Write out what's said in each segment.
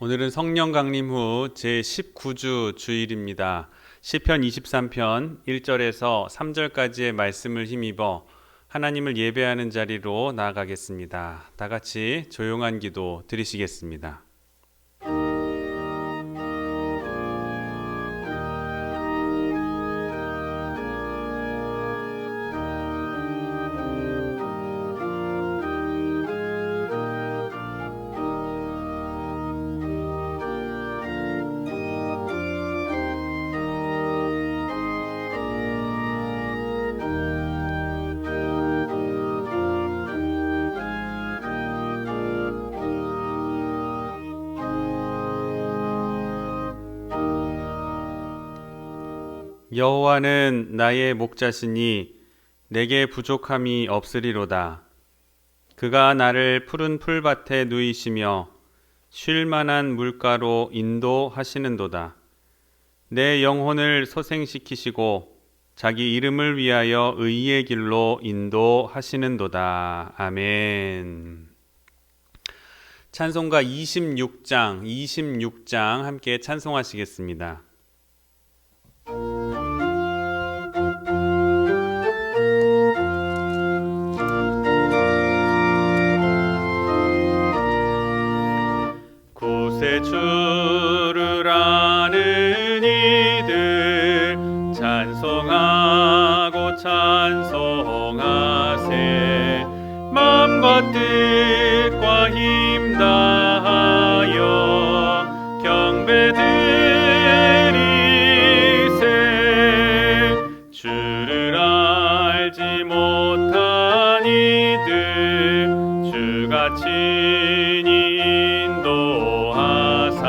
오늘은 성령 강림 후 제19주 주일입니다. 시편 23편 1절에서 3절까지의 말씀을 힘입어 하나님을 예배하는 자리로 나아가겠습니다. 다 같이 조용한 기도 드리시겠습니다. 여호와는 나의 목자시니 내게 부족함이 없으리로다. 그가 나를 푸른 풀밭에 누이시며 쉴 만한 물가로 인도하시는도다. 내 영혼을 소생시키시고 자기 이름을 위하여 의의 길로 인도하시는도다. 아멘. 찬송가 26장 함께 찬송하시겠습니다. 구세 주를 아는 이들 찬송하고 찬송하세. 마음과 뜻과 힘 다하여 경배드리세. 주를 알지 못한 이들 주가 친히 인도하사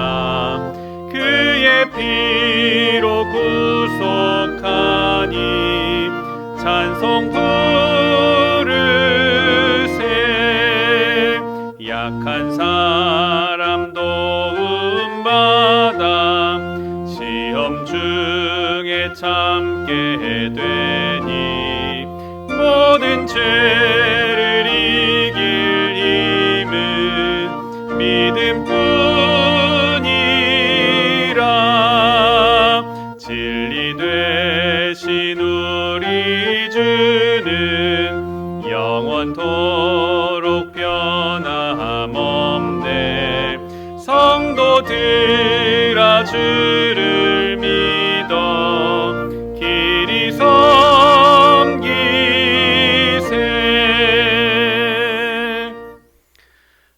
그의 피로 구속하니 찬송 부르세. 약한 사람 도움받아 시험 중에 참게 되니 모든 죄를 이길 힘은 믿음뿐이라. 진리 되신 우리 주는 영원토록 변함없네. 성도들아 주를 믿어 길이 섬기세.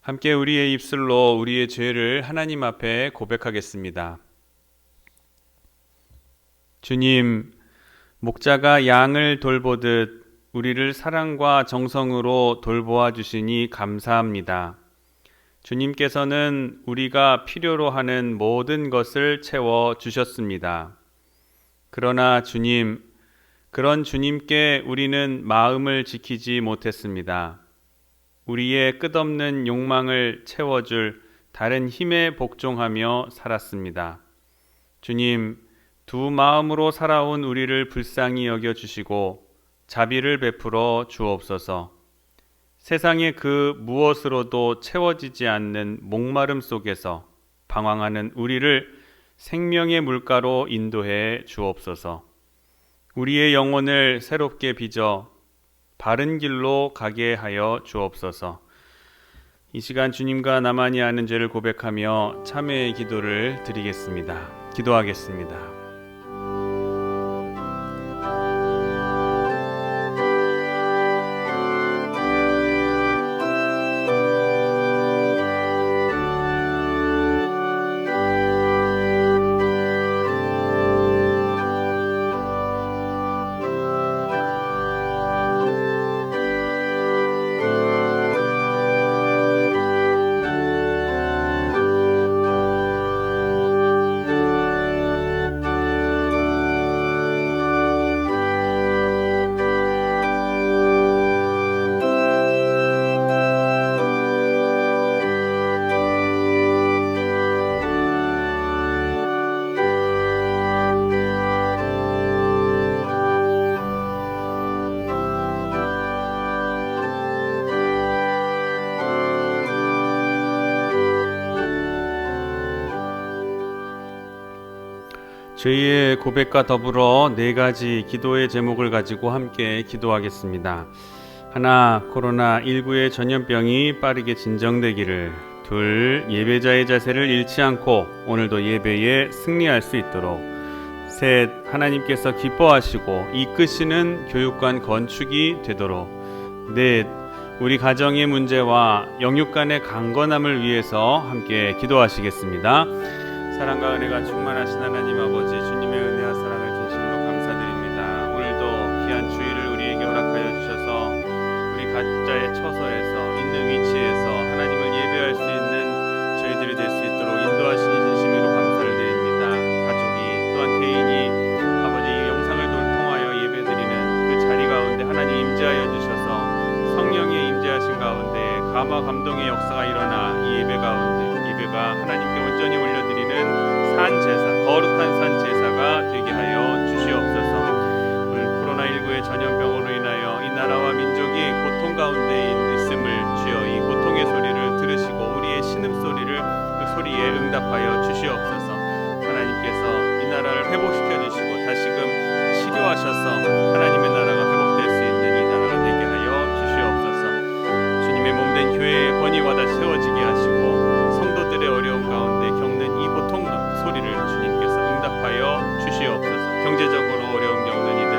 함께 우리의 입술로 우리의 죄를 하나님 앞에 고백하겠습니다. 주님, 목자가 양을 돌보듯 우리를 사랑과 정성으로 돌보아 주시니 감사합니다. 주님께서는 우리가 필요로 하는 모든 것을 채워 주셨습니다. 그러나 주님, 그런 주님께 우리는 마음을 지키지 못했습니다. 우리의 끝없는 욕망을 채워줄 다른 힘에 복종하며 살았습니다. 주님, 두 마음으로 살아온 우리를 불쌍히 여겨주시고 자비를 베풀어 주옵소서. 세상의 그 무엇으로도 채워지지 않는 목마름 속에서 방황하는 우리를 생명의 물가로 인도해 주옵소서. 우리의 영혼을 새롭게 빚어 바른 길로 가게 하여 주옵소서. 이 시간 주님과 나만이 아는 죄를 고백하며 참회의 기도를 드리겠습니다. 기도하겠습니다. 저희의 고백과 더불어 네 가지 기도의 제목을 가지고 함께 기도하겠습니다. 하나, 코로나19의 전염병이 빠르게 진정되기를. 둘, 예배자의 자세를 잃지 않고 오늘도 예배에 승리할 수 있도록. 셋, 하나님께서 기뻐하시고 이끄시는 교육관 건축이 되도록. 넷, 우리 가정의 문제와 영육 간의 강건함을 위해서 함께 기도하시겠습니다. 사랑과 은혜가 충만하신 하나님 아버지, 주님의 은혜와 사랑을 진심으로 감사드립니다. 오늘도 귀한 주일을 우리에게 허락하여 주셔서 우리 각자의 처소에서 있는 위치에서 하나님을 예배할 수 있는 저희들이 될 수 있도록 인도하시니 진심으로 감사를 드립니다. 가족이 또한 개인이 아버지 이 영상을 통하여 예배드리는 그 자리 가운데 하나님 임재하여 주셔서 성령의 임재하신 가운데 감화 감동의 역사가 일어나 이 예배 가운데 예배가 하나님께 온전히 올려드리는 산제사, 거룩한 산제사가 되게 하여 주시옵소서. 오늘 코로나19의 전염병으로 인하여 이 나라와 민족이 고통 가운데 있음을 주여 이 고통의 소리를 들으시고 우리의 신음소리를 그 소리에 응답하여 주시옵소서. 하나님께서 이 나라를 회복시켜 주시고 다시금 치료하셔서 하나님의 나라가 회복될 수 있는 이 나라가 되게 하여 주시옵소서. 주님의 몸된 교회의 권위와 다시 세워지게 하시고 성도들의 어려움 가운데 겪는 이 고통 소리를 주님께서 응답하여 주시옵소서. 경제적으로 어려움 겪는 이들,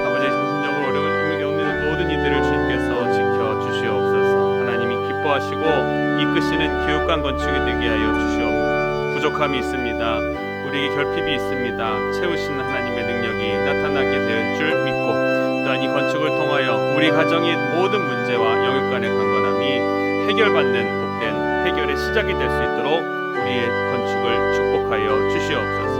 아버지 정신적으로 어려움 겪는 모든 이들을 주님께서 지켜주시옵소서. 하나님이 기뻐하시고 이끄시는 교육관 건축이 되게 하여 주시옵소서. 부족함이 있습니다. 우리에게 결핍이 있습니다. 채우시는 하나님의 능력이 나타나게 될 줄 믿고 또한 이 건축을 통하여 우리 가정의 모든 문제와 영육 간의 강건함이 해결받는 복된 해결의 시작이 될 수 있도록 우리의 건축을 축복하여 주시옵소서.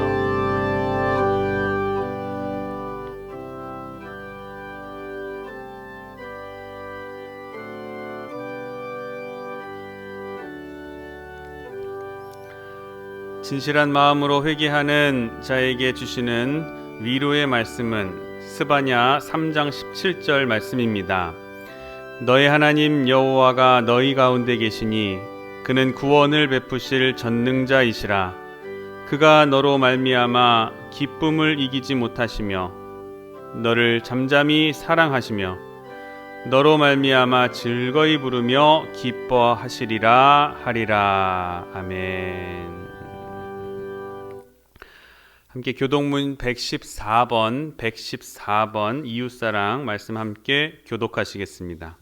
진실한 마음으로 회개하는 자에게 주시는 위로의 말씀은 스바냐 3장 17절 말씀입니다. 너의 하나님 여호와가 너희 가운데 계시니 그는 구원을 베푸실 전능자이시라. 그가 너로 말미암아 기쁨을 이기지 못하시며 너를 잠잠히 사랑하시며 너로 말미암아 즐거이 부르며 기뻐하시리라 하리라. 아멘. 함께 교독문 114번 이웃사랑 말씀 함께 교독하시겠습니다.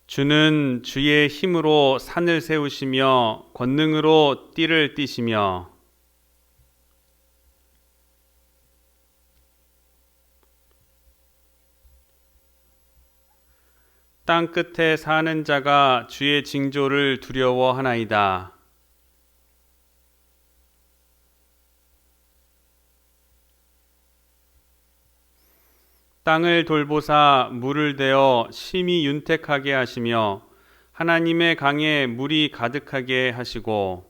주는 주의 힘으로 산을 세우시며 권능으로 띠를 띠시며 땅 끝에 사는 자가 주의 징조를 두려워하나이다. 땅을 돌보사 물을 대어 심히 윤택하게 하시며 하나님의 강에 물이 가득하게 하시고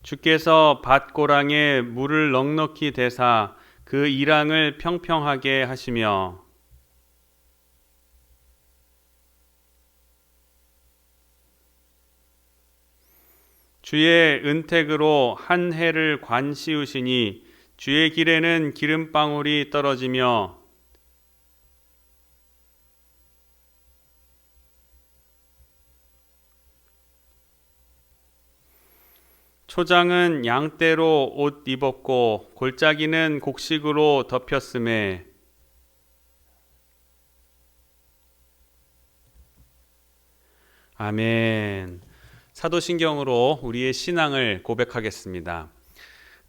주께서 밭고랑에 물을 넉넉히 대사 그 이랑을 평평하게 하시며 주의 은택으로 한 해를 관씌우시니 주의 길에는 기름방울이 떨어지며 초장은 양떼로 옷 입었고 골짜기는 곡식으로 덮였음에 아멘. 사도신경으로 우리의 신앙을 고백하겠습니다.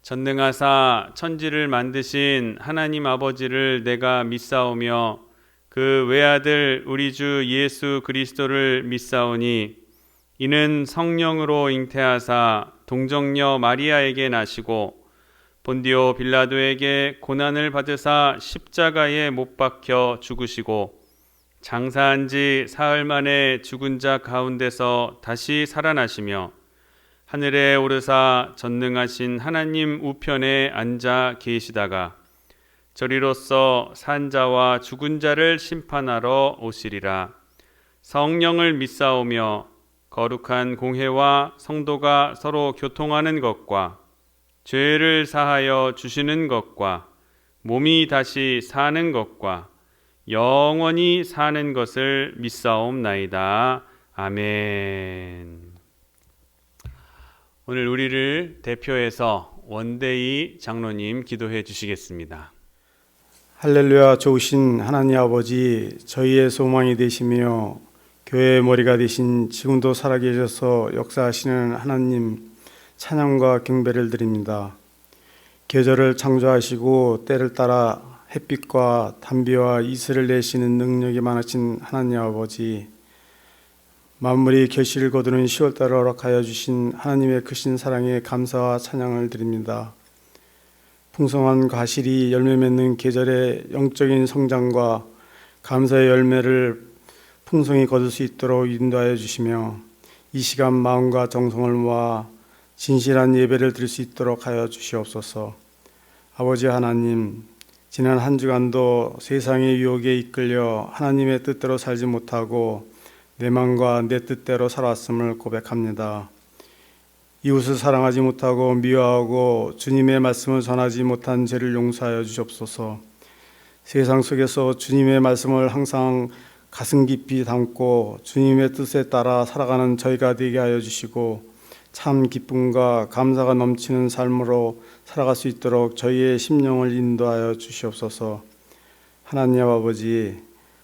전능하사 천지를 만드신 하나님 아버지를 내가 믿사오며 그 외아들 우리 주 예수 그리스도를 믿사오니 이는 성령으로 잉태하사 동정녀 마리아에게 나시고 본디오 빌라도에게 고난을 받으사 십자가에 못 박혀 죽으시고 장사한 지 사흘 만에 죽은 자 가운데서 다시 살아나시며 하늘에 오르사 전능하신 하나님 우편에 앉아 계시다가 저리로서 산자와 죽은 자를 심판하러 오시리라. 성령을 믿사오며 거룩한 공회와 성도가 서로 교통하는 것과 죄를 사하여 주시는 것과 몸이 다시 사는 것과 영원히 사는 것을 믿사옵나이다. 아멘. 오늘 우리를 대표해서 원대희 장로님 기도해 주시겠습니다. 할렐루야. 좋으신 하나님 아버지, 저희의 소망이 되시며 교회의 머리가 되신 지금도 살아계셔서 역사하시는 하나님, 찬양과 경배를 드립니다. 계절을 창조하시고 때를 따라 햇빛과 단비와 이슬을 내시는 능력이 많으신 하나님 아버지, 만물이 결실을 거두는 10월달을 허락하여 주신 하나님의 크신 사랑에 감사와 찬양을 드립니다. 풍성한 과실이 열매 맺는 계절의 영적인 성장과 감사의 열매를 풍성히 거둘 수 있도록 인도하여 주시며 이 시간 마음과 정성을 모아 진실한 예배를 드릴 수 있도록 하여 주시옵소서. 아버지 하나님, 지난 한 주간도 세상의 유혹에 이끌려 하나님의 뜻대로 살지 못하고 내 마음과 내 뜻대로 살았음을 고백합니다. 이웃을 사랑하지 못하고 미워하고 주님의 말씀을 전하지 못한 죄를 용서하여 주시옵소서. 세상 속에서 주님의 말씀을 항상 가슴 깊이 담고 주님의 뜻에 따라 살아가는 저희가 되게 하여 주시고 참 기쁨과 감사가 넘치는 삶으로 살아갈 수 있도록 저희의 심령을 인도하여 주시옵소서. 하나님 아버지,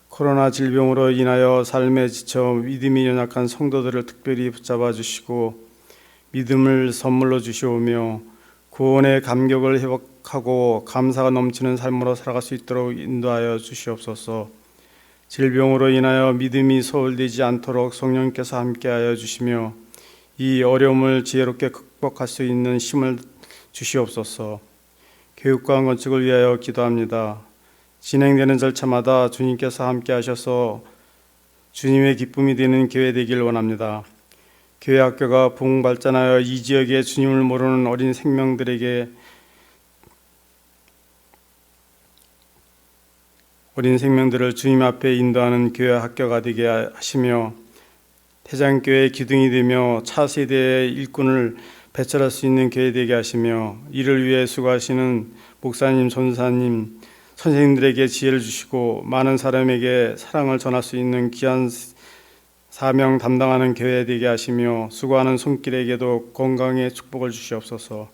코로나 질병으로 인하여 삶에 지쳐 믿음이 연약한 성도들을 특별히 붙잡아 주시고 믿음을 선물로 주시오며 구원의 감격을 회복하고 감사가 넘치는 삶으로 살아갈 수 있도록 인도하여 주시옵소서. 질병으로 인하여 믿음이 소홀되지 않도록 성령께서 함께하여 주시며 이 어려움을 지혜롭게 극복할 수 있는 힘을 주시옵소서. 교육과 건축을 위하여 기도합니다. 진행되는 절차마다 주님께서 함께하셔서 주님의 기쁨이 되는 교회 되길 원합니다. 교회 학교가 부흥발전하여 이 지역에 주님을 모르는 어린 생명들을 주님 앞에 인도하는 교회 학교가 되게 하시며 태장교회의 기둥이 되며 차세대의 일꾼을 배출할 수 있는 교회 되게 하시며 이를 위해 수고하시는 목사님, 전사님, 선생님들에게 지혜를 주시고 많은 사람에게 사랑을 전할 수 있는 귀한 사명 담당하는 교회 되게 하시며 수고하는 손길에게도 건강의 축복을 주시옵소서.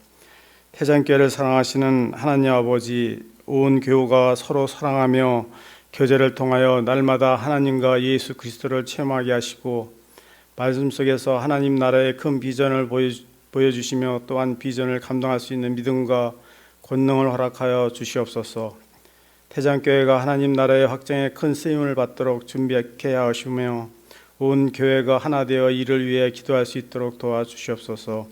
태장교회를 사랑하시는 하나님 아버지, 온 교우가 서로 사랑하며 교제를 통하여 날마다 하나님과 예수 그리스도를 체험하게 하시고 말씀 속에서 하나님 나라의 큰 비전을 보여주시며 또한 비전을 감당할 수 있는 믿음과 권능을 허락하여 주시옵소서. 태장교회가 하나님 나라의 확장에 큰 쓰임을 받도록 준비케 하시며 온 교회가 하나 되어 이를 위해 기도할 수 있도록 도와주시옵소서.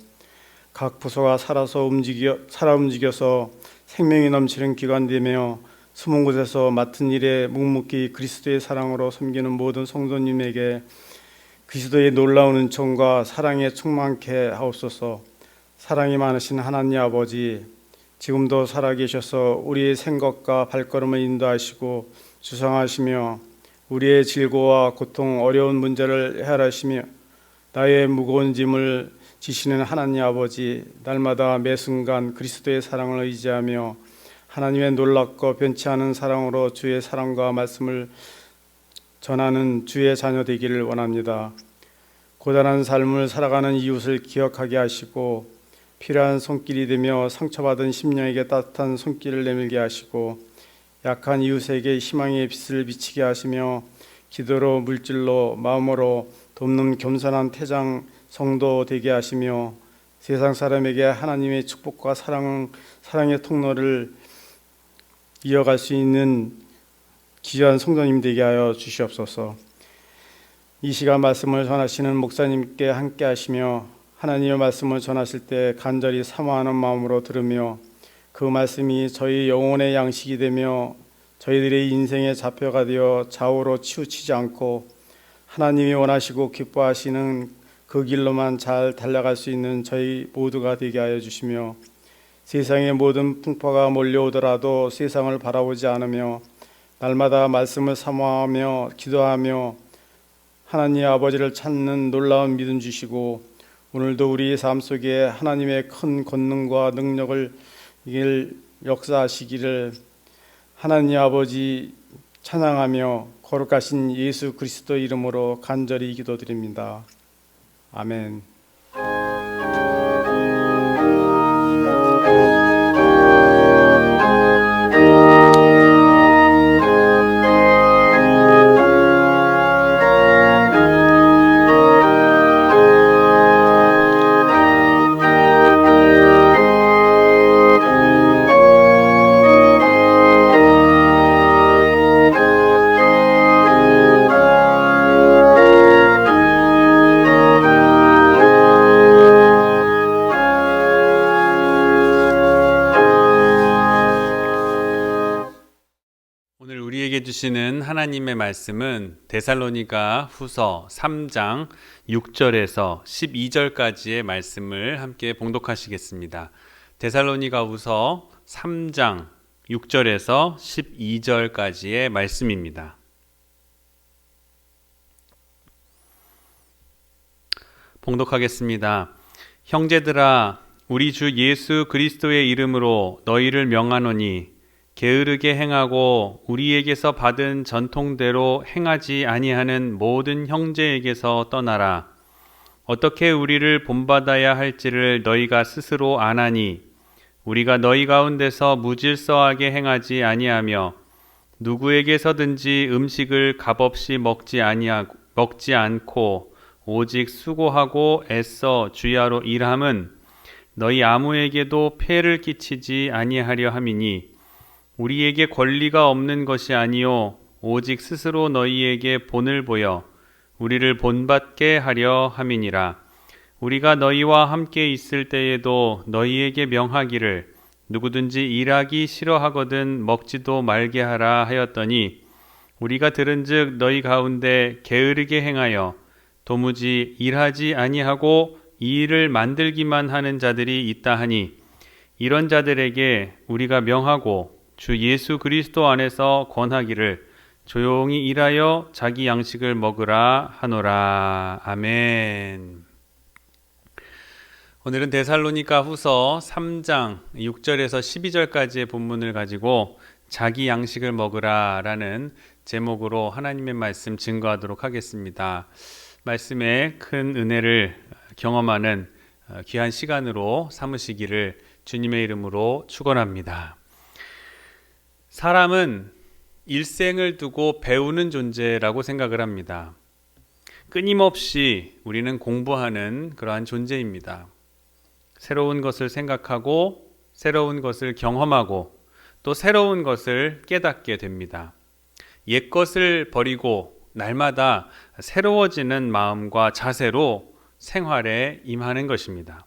각 부서가 살아 움직여서 생명이 넘치는 기관되며 숨은 곳에서 맡은 일에 묵묵히 그리스도의 사랑으로 섬기는 모든 성도님에게 그리스도의 놀라운 은총과 사랑에 충만케 하옵소서. 사랑이 많으신 하나님 아버지, 지금도 살아계셔서 우리의 생각과 발걸음을 인도하시고 주장하시며 우리의 질고와 고통, 어려운 문제를 해결하시며 나의 무거운 짐을 지시는 하나님 아버지, 날마다 매 순간 그리스도의 사랑을 의지하며 하나님의 놀랍고 변치 않은 사랑으로 주의 사랑과 말씀을 전하는 주의 자녀 되기를 원합니다. 고단한 삶을 살아가는 이웃을 기억하게 하시고 필요한 손길이 되며 상처받은 심령에게 따뜻한 손길을 내밀게 하시고 약한 이웃에게 희망의 빛을 비치게 하시며 기도로 물질로 마음으로 돕는 겸손한 태장 성도 되게 하시며 세상 사람에게 하나님의 축복과 사랑의 통로를 이어갈 수 있는 귀한 성도님 되게 하여 주시옵소서. 이 시간 말씀을 전하시는 목사님께 함께 하시며 하나님의 말씀을 전하실 때 간절히 사모하는 마음으로 들으며 그 말씀이 저희 영혼의 양식이 되며 저희들의 인생의 좌표가 되어 좌우로 치우치지 않고 하나님이 원하시고 기뻐하시는 그 길로만 잘 달려갈 수 있는 저희 모두가 되게 하여 주시며 세상의 모든 풍파가 몰려오더라도 세상을 바라보지 않으며 날마다 말씀을 사모하며 기도하며 하나님 아버지를 찾는 놀라운 믿음 주시고 오늘도 우리의 삶 속에 하나님의 큰 권능과 능력을 역사하시기를 하나님 아버지 찬양하며 거룩하신 예수 그리스도 이름으로 간절히 기도드립니다. 아멘. 주시는 하나님의 말씀은 데살로니가 후서 3장 6절에서 12절까지의 말씀을 함께 봉독하시겠습니다. 데살로니가 후서 3장 6절에서 12절까지의 말씀입니다. 봉독하겠습니다. 형제들아, 우리 주 예수 그리스도의 이름으로 너희를 명하노니 게으르게 행하고 우리에게서 받은 전통대로 행하지 아니하는 모든 형제에게서 떠나라. 어떻게 우리를 본받아야 할지를 너희가 스스로 아나니 우리가 너희 가운데서 무질서하게 행하지 아니하며 누구에게서든지 음식을 값없이 먹지 않고 오직 수고하고 애써 주야로 일함은 너희 아무에게도 폐를 끼치지 아니하려 함이니 우리에게 권리가 없는 것이 아니요 오직 스스로 너희에게 본을 보여 우리를 본받게 하려 함이니라. 우리가 너희와 함께 있을 때에도 너희에게 명하기를 누구든지 일하기 싫어하거든 먹지도 말게 하라 하였더니 우리가 들은즉 너희 가운데 게으르게 행하여 도무지 일하지 아니하고 이 일을 만들기만 하는 자들이 있다 하니 이런 자들에게 우리가 명하고 주 예수 그리스도 안에서 권하기를 조용히 일하여 자기 양식을 먹으라 하노라. 아멘. 오늘은 데살로니가 후서 3장 6절에서 12절까지의 본문을 가지고 자기 양식을 먹으라 라는 제목으로 하나님의 말씀 증거하도록 하겠습니다. 말씀의 큰 은혜를 경험하는 귀한 시간으로 삼으시기를 주님의 이름으로 축원합니다. 사람은 일생을 두고 배우는 존재라고 생각을 합니다. 끊임없이 우리는 공부하는 그러한 존재입니다. 새로운 것을 생각하고 새로운 것을 경험하고 또 새로운 것을 깨닫게 됩니다. 옛 것을 버리고 날마다 새로워지는 마음과 자세로 생활에 임하는 것입니다.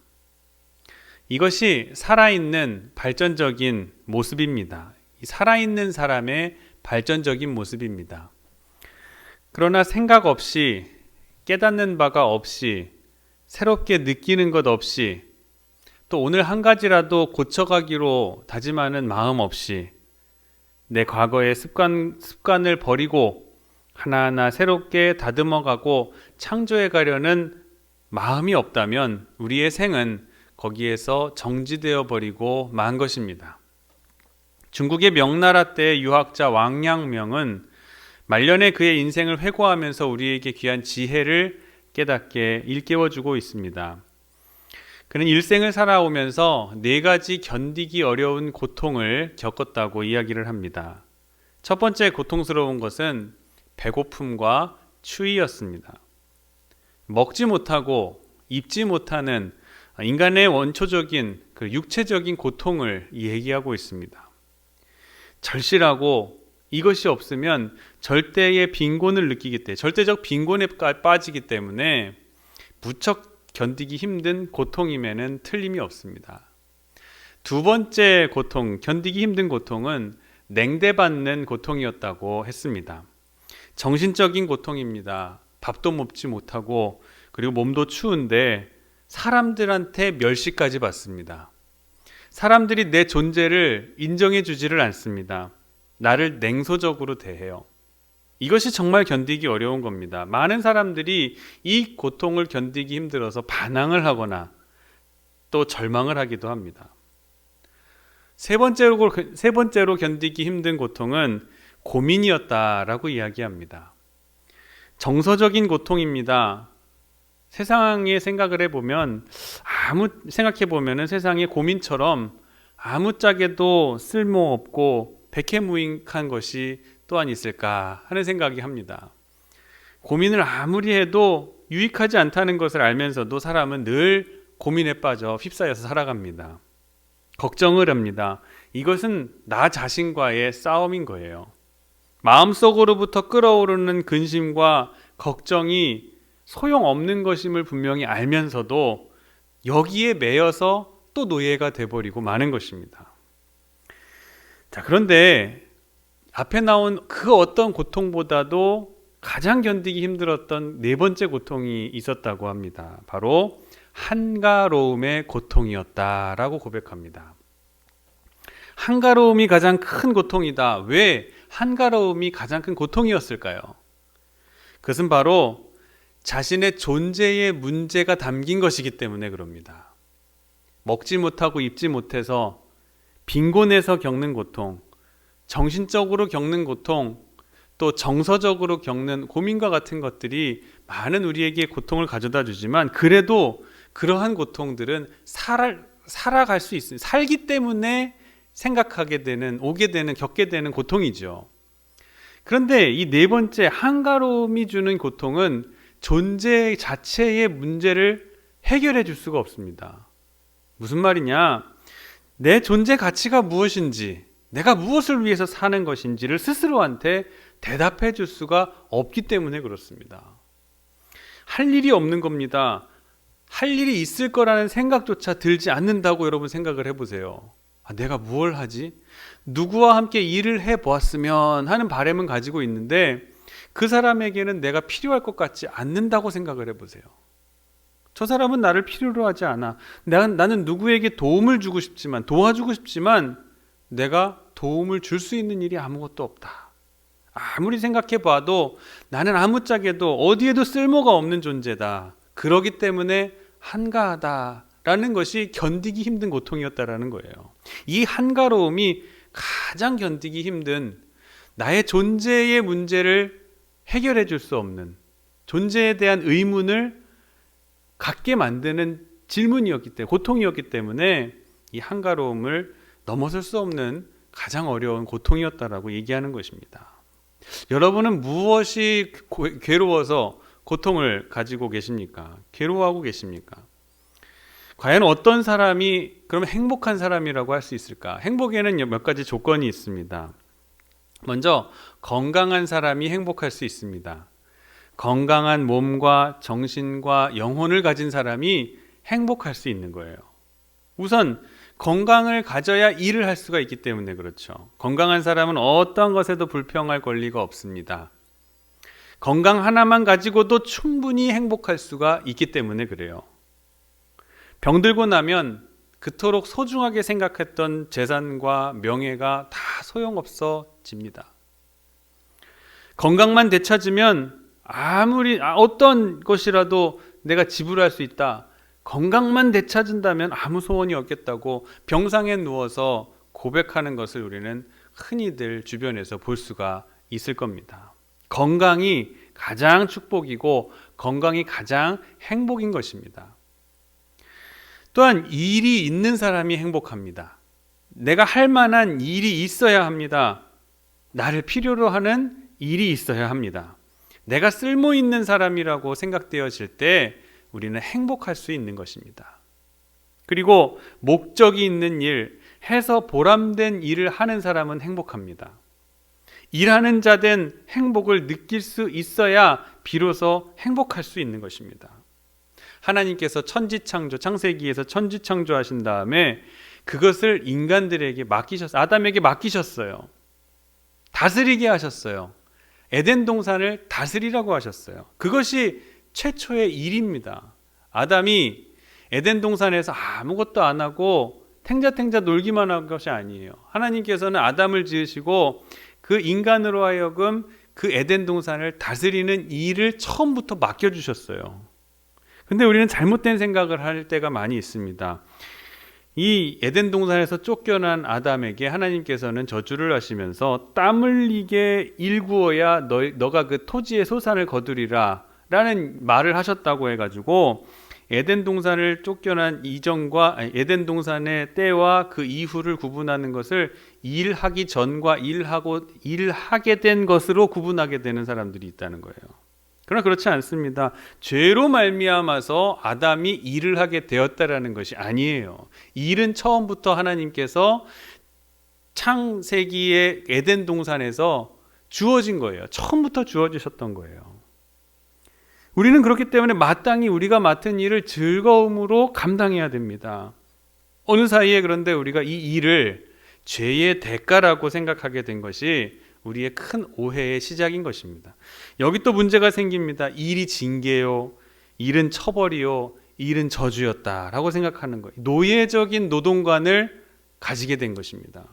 이것이 살아있는 발전적인 모습입니다. 살아있는 사람의 발전적인 모습입니다. 그러나 생각 없이 깨닫는 바가 없이 새롭게 느끼는 것 없이 또 오늘 한 가지라도 고쳐가기로 다짐하는 마음 없이 내 과거의 습관을 버리고 하나하나 새롭게 다듬어가고 창조해가려는 마음이 없다면 우리의 생은 거기에서 정지되어 버리고 만 것입니다. 중국의 명나라 때 유학자 왕양명은 말년에 그의 인생을 회고하면서 우리에게 귀한 지혜를 깨닫게 일깨워주고 있습니다. 그는 일생을 살아오면서 4가지 견디기 어려운 고통을 겪었다고 이야기를 합니다. 첫 번째 고통스러운 것은 배고픔과 추위였습니다. 먹지 못하고 입지 못하는 인간의 원초적인 그 육체적인 고통을 얘기하고 있습니다. 절실하고 이것이 없으면 절대의 빈곤을 느끼기 때문에 절대적 빈곤에 빠지기 때문에 무척 견디기 힘든 고통임에는 틀림이 없습니다. 두 번째 고통, 견디기 힘든 고통은 냉대받는 고통이었다고 했습니다. 정신적인 고통입니다. 밥도 먹지 못하고 그리고 몸도 추운데 사람들한테 멸시까지 받습니다. 사람들이 내 존재를 인정해 주지를 않습니다. 나를 냉소적으로 대해요. 이것이 정말 견디기 어려운 겁니다. 많은 사람들이 이 고통을 견디기 힘들어서 반항을 하거나 또 절망을 하기도 합니다. 세 번째로 견디기 힘든 고통은 고민이었다라고 이야기합니다. 정서적인 고통입니다. 세상에 생각을 해보면 생각해 보면은 세상에 고민처럼 아무짝에도 쓸모없고 백해무익한 것이 또한 있을까 하는 생각이 합니다. 고민을 아무리 해도 유익하지 않다는 것을 알면서도 사람은 늘 고민에 빠져 휩싸여서 살아갑니다. 걱정을 합니다. 이것은 나 자신과의 싸움인 거예요. 마음속으로부터 끓어오르는 근심과 걱정이 소용없는 것임을 분명히 알면서도 여기에 매여서 또 노예가 돼버리고 마는 것입니다. 자, 그런데 앞에 나온 그 어떤 고통보다도 가장 견디기 힘들었던 네 번째 고통이 있었다고 합니다. 바로 한가로움의 고통이었다라고 고백합니다. 한가로움이 가장 큰 고통이다. 왜 한가로움이 가장 큰 고통이었을까요? 그것은 바로 자신의 존재의 문제가 담긴 것이기 때문에 그럽니다. 먹지 못하고 입지 못해서 빈곤에서 겪는 고통, 정신적으로 겪는 고통, 또 정서적으로 겪는 고민과 같은 것들이 많은 우리에게 고통을 가져다 주지만 그래도 그러한 고통들은 살아갈 수 있어요. 살기 때문에 생각하게 되는, 오게 되는, 겪게 되는 고통이죠. 그런데 이 네 번째 한가로움이 주는 고통은 존재 자체의 문제를 해결해 줄 수가 없습니다. 무슨 말이냐? 내 존재 가치가 무엇인지, 내가 무엇을 위해서 사는 것인지를 스스로한테 대답해 줄 수가 없기 때문에 그렇습니다. 할 일이 없는 겁니다. 할 일이 있을 거라는 생각조차 들지 않는다고 여러분 생각을 해보세요. 내가 무엇을 하지? 누구와 함께 일을 해보았으면 하는 바람은 가지고 있는데 그 사람에게는 내가 필요할 것 같지 않는다고 생각을 해보세요. 저 사람은 나를 필요로 하지 않아. 나는 누구에게 도움을 주고 싶지만, 도와주고 싶지만 내가 도움을 줄 수 있는 일이 아무것도 없다. 아무리 생각해 봐도 나는 아무짝에도 어디에도 쓸모가 없는 존재다. 그러기 때문에 한가하다라는 것이 견디기 힘든 고통이었다라는 거예요. 이 한가로움이 가장 견디기 힘든 나의 존재의 문제를 해결해 줄 수 없는 존재에 대한 의문을 갖게 만드는 질문이었기 때문에, 고통이었기 때문에 이 한가로움을 넘어설 수 없는 가장 어려운 고통이었다라고 얘기하는 것입니다. 여러분은 무엇이 괴로워서 고통을 가지고 계십니까? 괴로워하고 계십니까? 과연 어떤 사람이 그러면 행복한 사람이라고 할 수 있을까? 행복에는 몇 가지 조건이 있습니다. 먼저 건강한 사람이 행복할 수 있습니다. 건강한 몸과 정신과 영혼을 가진 사람이 행복할 수 있는 거예요. 우선 건강을 가져야 일을 할 수가 있기 때문에 그렇죠. 건강한 사람은 어떤 것에도 불평할 권리가 없습니다. 건강 하나만 가지고도 충분히 행복할 수가 있기 때문에 그래요. 병들고 나면 그토록 소중하게 생각했던 재산과 명예가 다 소용없어집니다. 건강만 되찾으면 아무리 어떤 것이라도 내가 지불할 수 있다. 건강만 되찾은다면 아무 소원이 없겠다고 병상에 누워서 고백하는 것을 우리는 흔히들 주변에서 볼 수가 있을 겁니다. 건강이 가장 축복이고 건강이 가장 행복인 것입니다. 또한 일이 있는 사람이 행복합니다. 내가 할 만한 일이 있어야 합니다. 나를 필요로 하는 일이 있어야 합니다. 내가 쓸모 있는 사람이라고 생각되어질 때 우리는 행복할 수 있는 것입니다. 그리고 목적이 있는 일, 해서 보람된 일을 하는 사람은 행복합니다. 일하는 자된 행복을 느낄 수 있어야 비로소 행복할 수 있는 것입니다. 하나님께서 천지창조, 창세기에서 천지창조하신 다음에 그것을 인간들에게 아담에게 맡기셨어요. 다스리게 하셨어요. 에덴 동산을 다스리라고 하셨어요. 그것이 최초의 일입니다. 아담이 에덴 동산에서 아무것도 안 하고 탱자탱자 놀기만 한 것이 아니에요. 하나님께서는 아담을 지으시고 그 인간으로 하여금 그 에덴 동산을 다스리는 일을 처음부터 맡겨주셨어요. 근데 우리는 잘못된 생각을 할 때가 많이 있습니다. 이 에덴 동산에서 쫓겨난 아담에게 하나님께서는 저주를 하시면서 땀 흘리게 일구어야 너가 그 토지의 소산을 거두리라 라는 말을 하셨다고 해가지고 에덴 동산을 쫓겨난 이전과 에덴 동산의 때와 그 이후를 구분하는 것을 일하기 전과 일하게 된 것으로 구분하게 되는 사람들이 있다는 거예요. 그러나 그렇지 않습니다. 죄로 말미암아서 아담이 일을 하게 되었다라는 것이 아니에요. 일은 처음부터 하나님께서 창세기의 에덴 동산에서 주어진 거예요. 처음부터 주어지셨던 거예요. 우리는 그렇기 때문에 마땅히 우리가 맡은 일을 즐거움으로 감당해야 됩니다. 어느 사이에 그런데 우리가 이 일을 죄의 대가라고 생각하게 된 것이 우리의 큰 오해의 시작인 것입니다. 여기 또 문제가 생깁니다. 일이 징계요, 일은 처벌이요, 일은 저주였다라고 생각하는 거예요. 노예적인 노동관을 가지게 된 것입니다.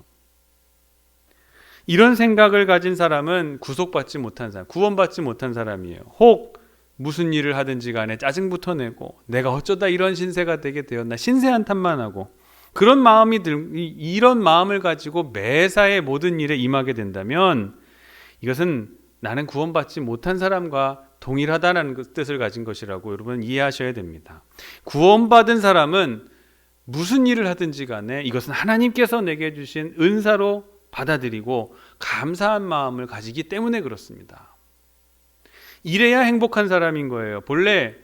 이런 생각을 가진 사람은 구속받지 못한 사람, 구원받지 못한 사람이에요. 혹 무슨 일을 하든지 간에 짜증부터 내고 내가 어쩌다 이런 신세가 되게 되었나 신세 한탄만 하고 그런 이런 마음을 가지고 매사에 모든 일에 임하게 된다면 이것은 나는 구원받지 못한 사람과 동일하다는 뜻을 가진 것이라고 여러분 이해하셔야 됩니다. 구원받은 사람은 무슨 일을 하든지 간에 이것은 하나님께서 내게 주신 은사로 받아들이고 감사한 마음을 가지기 때문에 그렇습니다. 이래야 행복한 사람인 거예요. 본래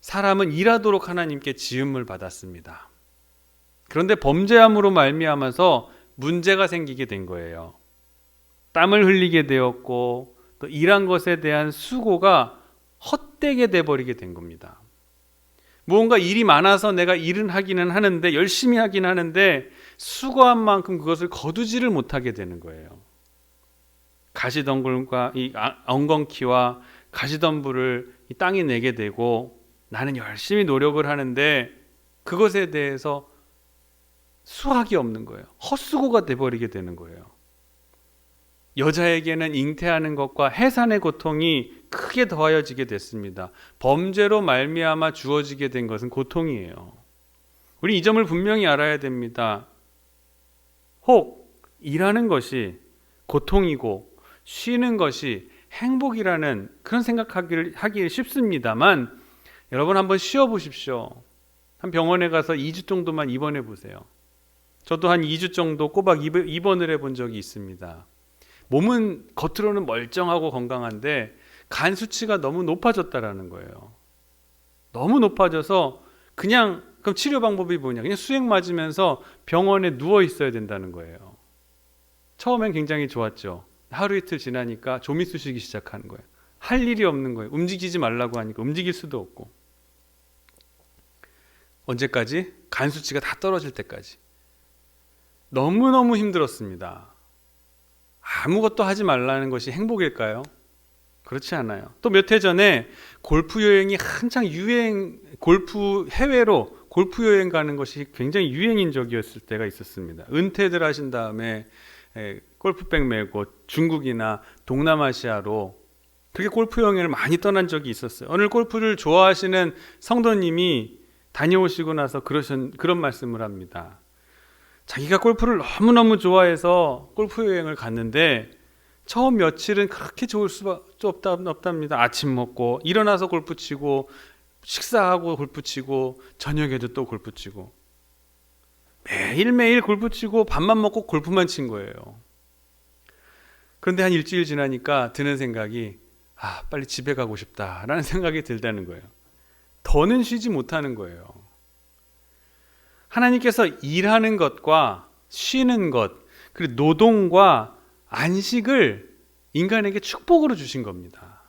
사람은 일하도록 하나님께 지음을 받았습니다. 그런데 범죄함으로 말미암아서 문제가 생기게 된 거예요. 땀을 흘리게 되었고 또 일한 것에 대한 수고가 헛되게 돼버리게 된 겁니다. 무언가 일이 많아서 내가 일은 하기는 하는데 열심히 하긴 하는데 수고한 만큼 그것을 거두지를 못하게 되는 거예요. 가시덤불과 이 엉겅퀴와 가시덤불을 이 땅에 내게 되고 나는 열심히 노력을 하는데 그것에 대해서 수확이 없는 거예요. 헛수고가 돼버리게 되는 거예요. 여자에게는 잉태하는 것과 해산의 고통이 크게 더하여지게 됐습니다. 범죄로 말미암아 주어지게 된 것은 고통이에요. 우리 이 점을 분명히 알아야 됩니다. 혹 일하는 것이 고통이고 쉬는 것이 행복이라는 그런 생각하기 쉽습니다만 여러분 한번 쉬어보십시오. 한 병원에 가서 2주 정도만 입원해 보세요. 저도 한 2주 정도 꼬박 입원을 해본 적이 있습니다. 몸은 겉으로는 멀쩡하고 건강한데 간 수치가 너무 높아졌다라는 거예요. 너무 높아져서 그럼 치료 방법이 뭐냐? 그냥 수액 맞으면서 병원에 누워 있어야 된다는 거예요. 처음엔 굉장히 좋았죠. 하루 이틀 지나니까 조미 쑤시기 시작하는 거예요. 할 일이 없는 거예요. 움직이지 말라고 하니까 움직일 수도 없고. 언제까지? 간 수치가 다 떨어질 때까지. 너무너무 힘들었습니다. 아무것도 하지 말라는 것이 행복일까요? 그렇지 않아요. 또 몇 해 전에 골프 여행이 한창 해외로 골프 여행 가는 것이 굉장히 유행인적이었을 때가 있었습니다. 은퇴들 하신 다음에 골프백 메고 중국이나 동남아시아로 그렇게 골프 여행을 많이 떠난 적이 있었어요. 어느 골프를 좋아하시는 성도님이 다녀오시고 나서 그런 말씀을 합니다. 자기가 골프를 너무너무 좋아해서 골프 여행을 갔는데 처음 며칠은 그렇게 좋을 수 없답니다. 아침 먹고 일어나서 골프 치고 식사하고 골프 치고 저녁에도 또 골프 치고 매일매일 골프 치고 밥만 먹고 골프만 친 거예요. 그런데 한 일주일 지나니까 드는 생각이 빨리 집에 가고 싶다라는 생각이 들다는 거예요. 더는 쉬지 못하는 거예요. 하나님께서 일하는 것과 쉬는 것, 그리고 노동과 안식을 인간에게 축복으로 주신 겁니다.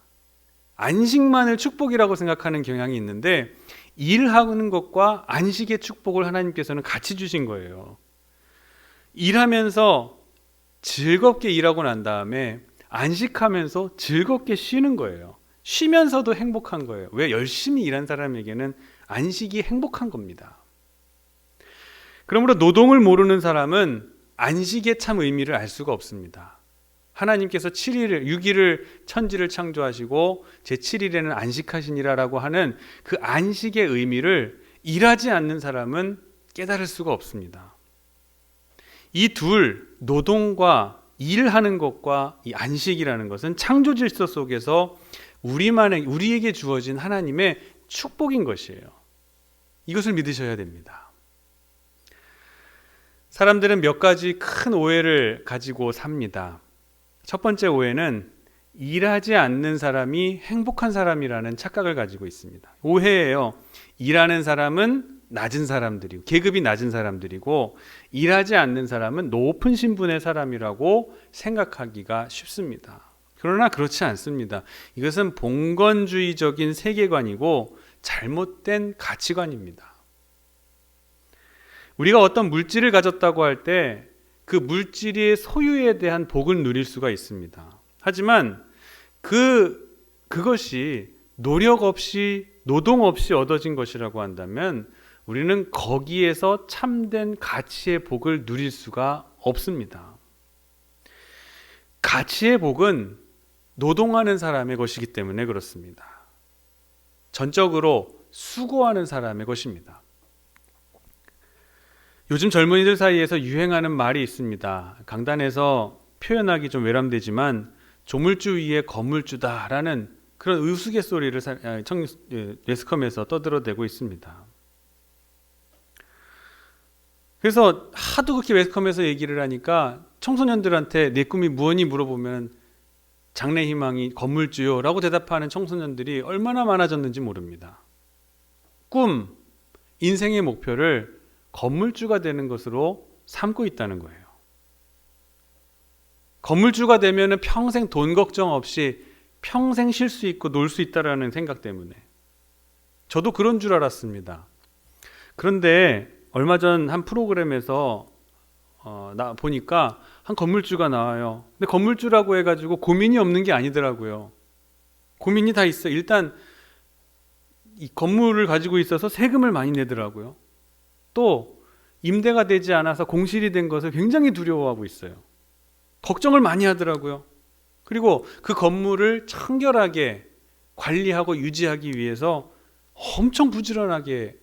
안식만을 축복이라고 생각하는 경향이 있는데 일하는 것과 안식의 축복을 하나님께서는 같이 주신 거예요. 일하면서 즐겁게 일하고 난 다음에 안식하면서 즐겁게 쉬는 거예요. 쉬면서도 행복한 거예요. 왜? 열심히 일한 사람에게는 안식이 행복한 겁니다. 그러므로 노동을 모르는 사람은 안식의 참 의미를 알 수가 없습니다. 하나님께서 6일을 천지를 창조하시고 제7일에는 안식하시니라라고 하는 그 안식의 의미를 일하지 않는 사람은 깨달을 수가 없습니다. 이 노동과 일하는 것과 이 안식이라는 것은 창조 질서 속에서 우리에게 주어진 하나님의 축복인 것이에요. 이것을 믿으셔야 됩니다. 사람들은 몇 가지 큰 오해를 가지고 삽니다. 첫 번째 오해는 일하지 않는 사람이 행복한 사람이라는 착각을 가지고 있습니다. 오해예요. 일하는 사람은 낮은 사람들이고 계급이 낮은 사람들이고 일하지 않는 사람은 높은 신분의 사람이라고 생각하기가 쉽습니다. 그러나 그렇지 않습니다. 이것은 봉건주의적인 세계관이고 잘못된 가치관입니다. 우리가 어떤 물질을 가졌다고 할 때 그 물질의 소유에 대한 복을 누릴 수가 있습니다. 하지만 그것이 노력 없이 노동 없이 얻어진 것이라고 한다면 우리는 거기에서 참된 가치의 복을 누릴 수가 없습니다. 가치의 복은 노동하는 사람의 것이기 때문에 그렇습니다. 전적으로 수고하는 사람의 것입니다. 요즘 젊은이들 사이에서 유행하는 말이 있습니다. 강단에서 표현하기 좀 외람되지만 조물주 위에 건물주다라는 그런 우스갯소리를 매스컴에서 떠들어대고 있습니다. 그래서 하도 그렇게 매스컴에서 얘기를 하니까 청소년들한테 내 꿈이 무엇이 물어보면 장래 희망이 건물주요 라고 대답하는 청소년들이 얼마나 많아졌는지 모릅니다. 꿈, 인생의 목표를 건물주가 되는 것으로 삼고 있다는 거예요. 건물주가 되면 평생 돈 걱정 없이 평생 쉴 수 있고 놀 수 있다라는 생각 때문에 저도 그런 줄 알았습니다. 그런데 얼마 전 한 프로그램에서 보니까 한 건물주가 나와요. 근데 건물주라고 해가지고 고민이 없는 게 아니더라고요. 고민이 다 있어요. 일단 이 건물을 가지고 있어서 세금을 많이 내더라고요. 또 임대가 되지 않아서 공실이 된 것을 굉장히 두려워하고 있어요. 걱정을 많이 하더라고요. 그리고 그 건물을 청결하게 관리하고 유지하기 위해서 엄청 부지런하게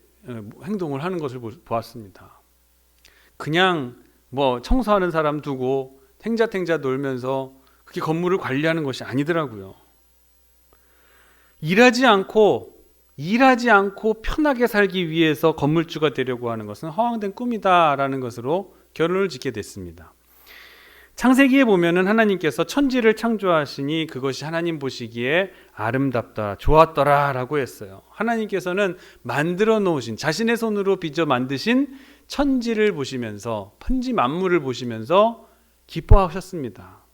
행동을 하는 것을 보았습니다. 그냥 청소하는 사람 두고 탱자탱자 놀면서 그렇게 건물을 관리하는 것이 아니더라고요. 일하지 않고 편하게 살기 위해서 건물주가 되려고 하는 것은 허황된 꿈이다라는 것으로 결론을 짓게 됐습니다. 창세기에 보면은 하나님께서 천지를 창조하시니 그것이 하나님 보시기에 아름답다, 좋았더라 라고 했어요. 하나님께서는 만들어 놓으신, 자신의 손으로 빚어 만드신 천지를 보시면서, 천지 만물을 보시면서 기뻐하셨습니다.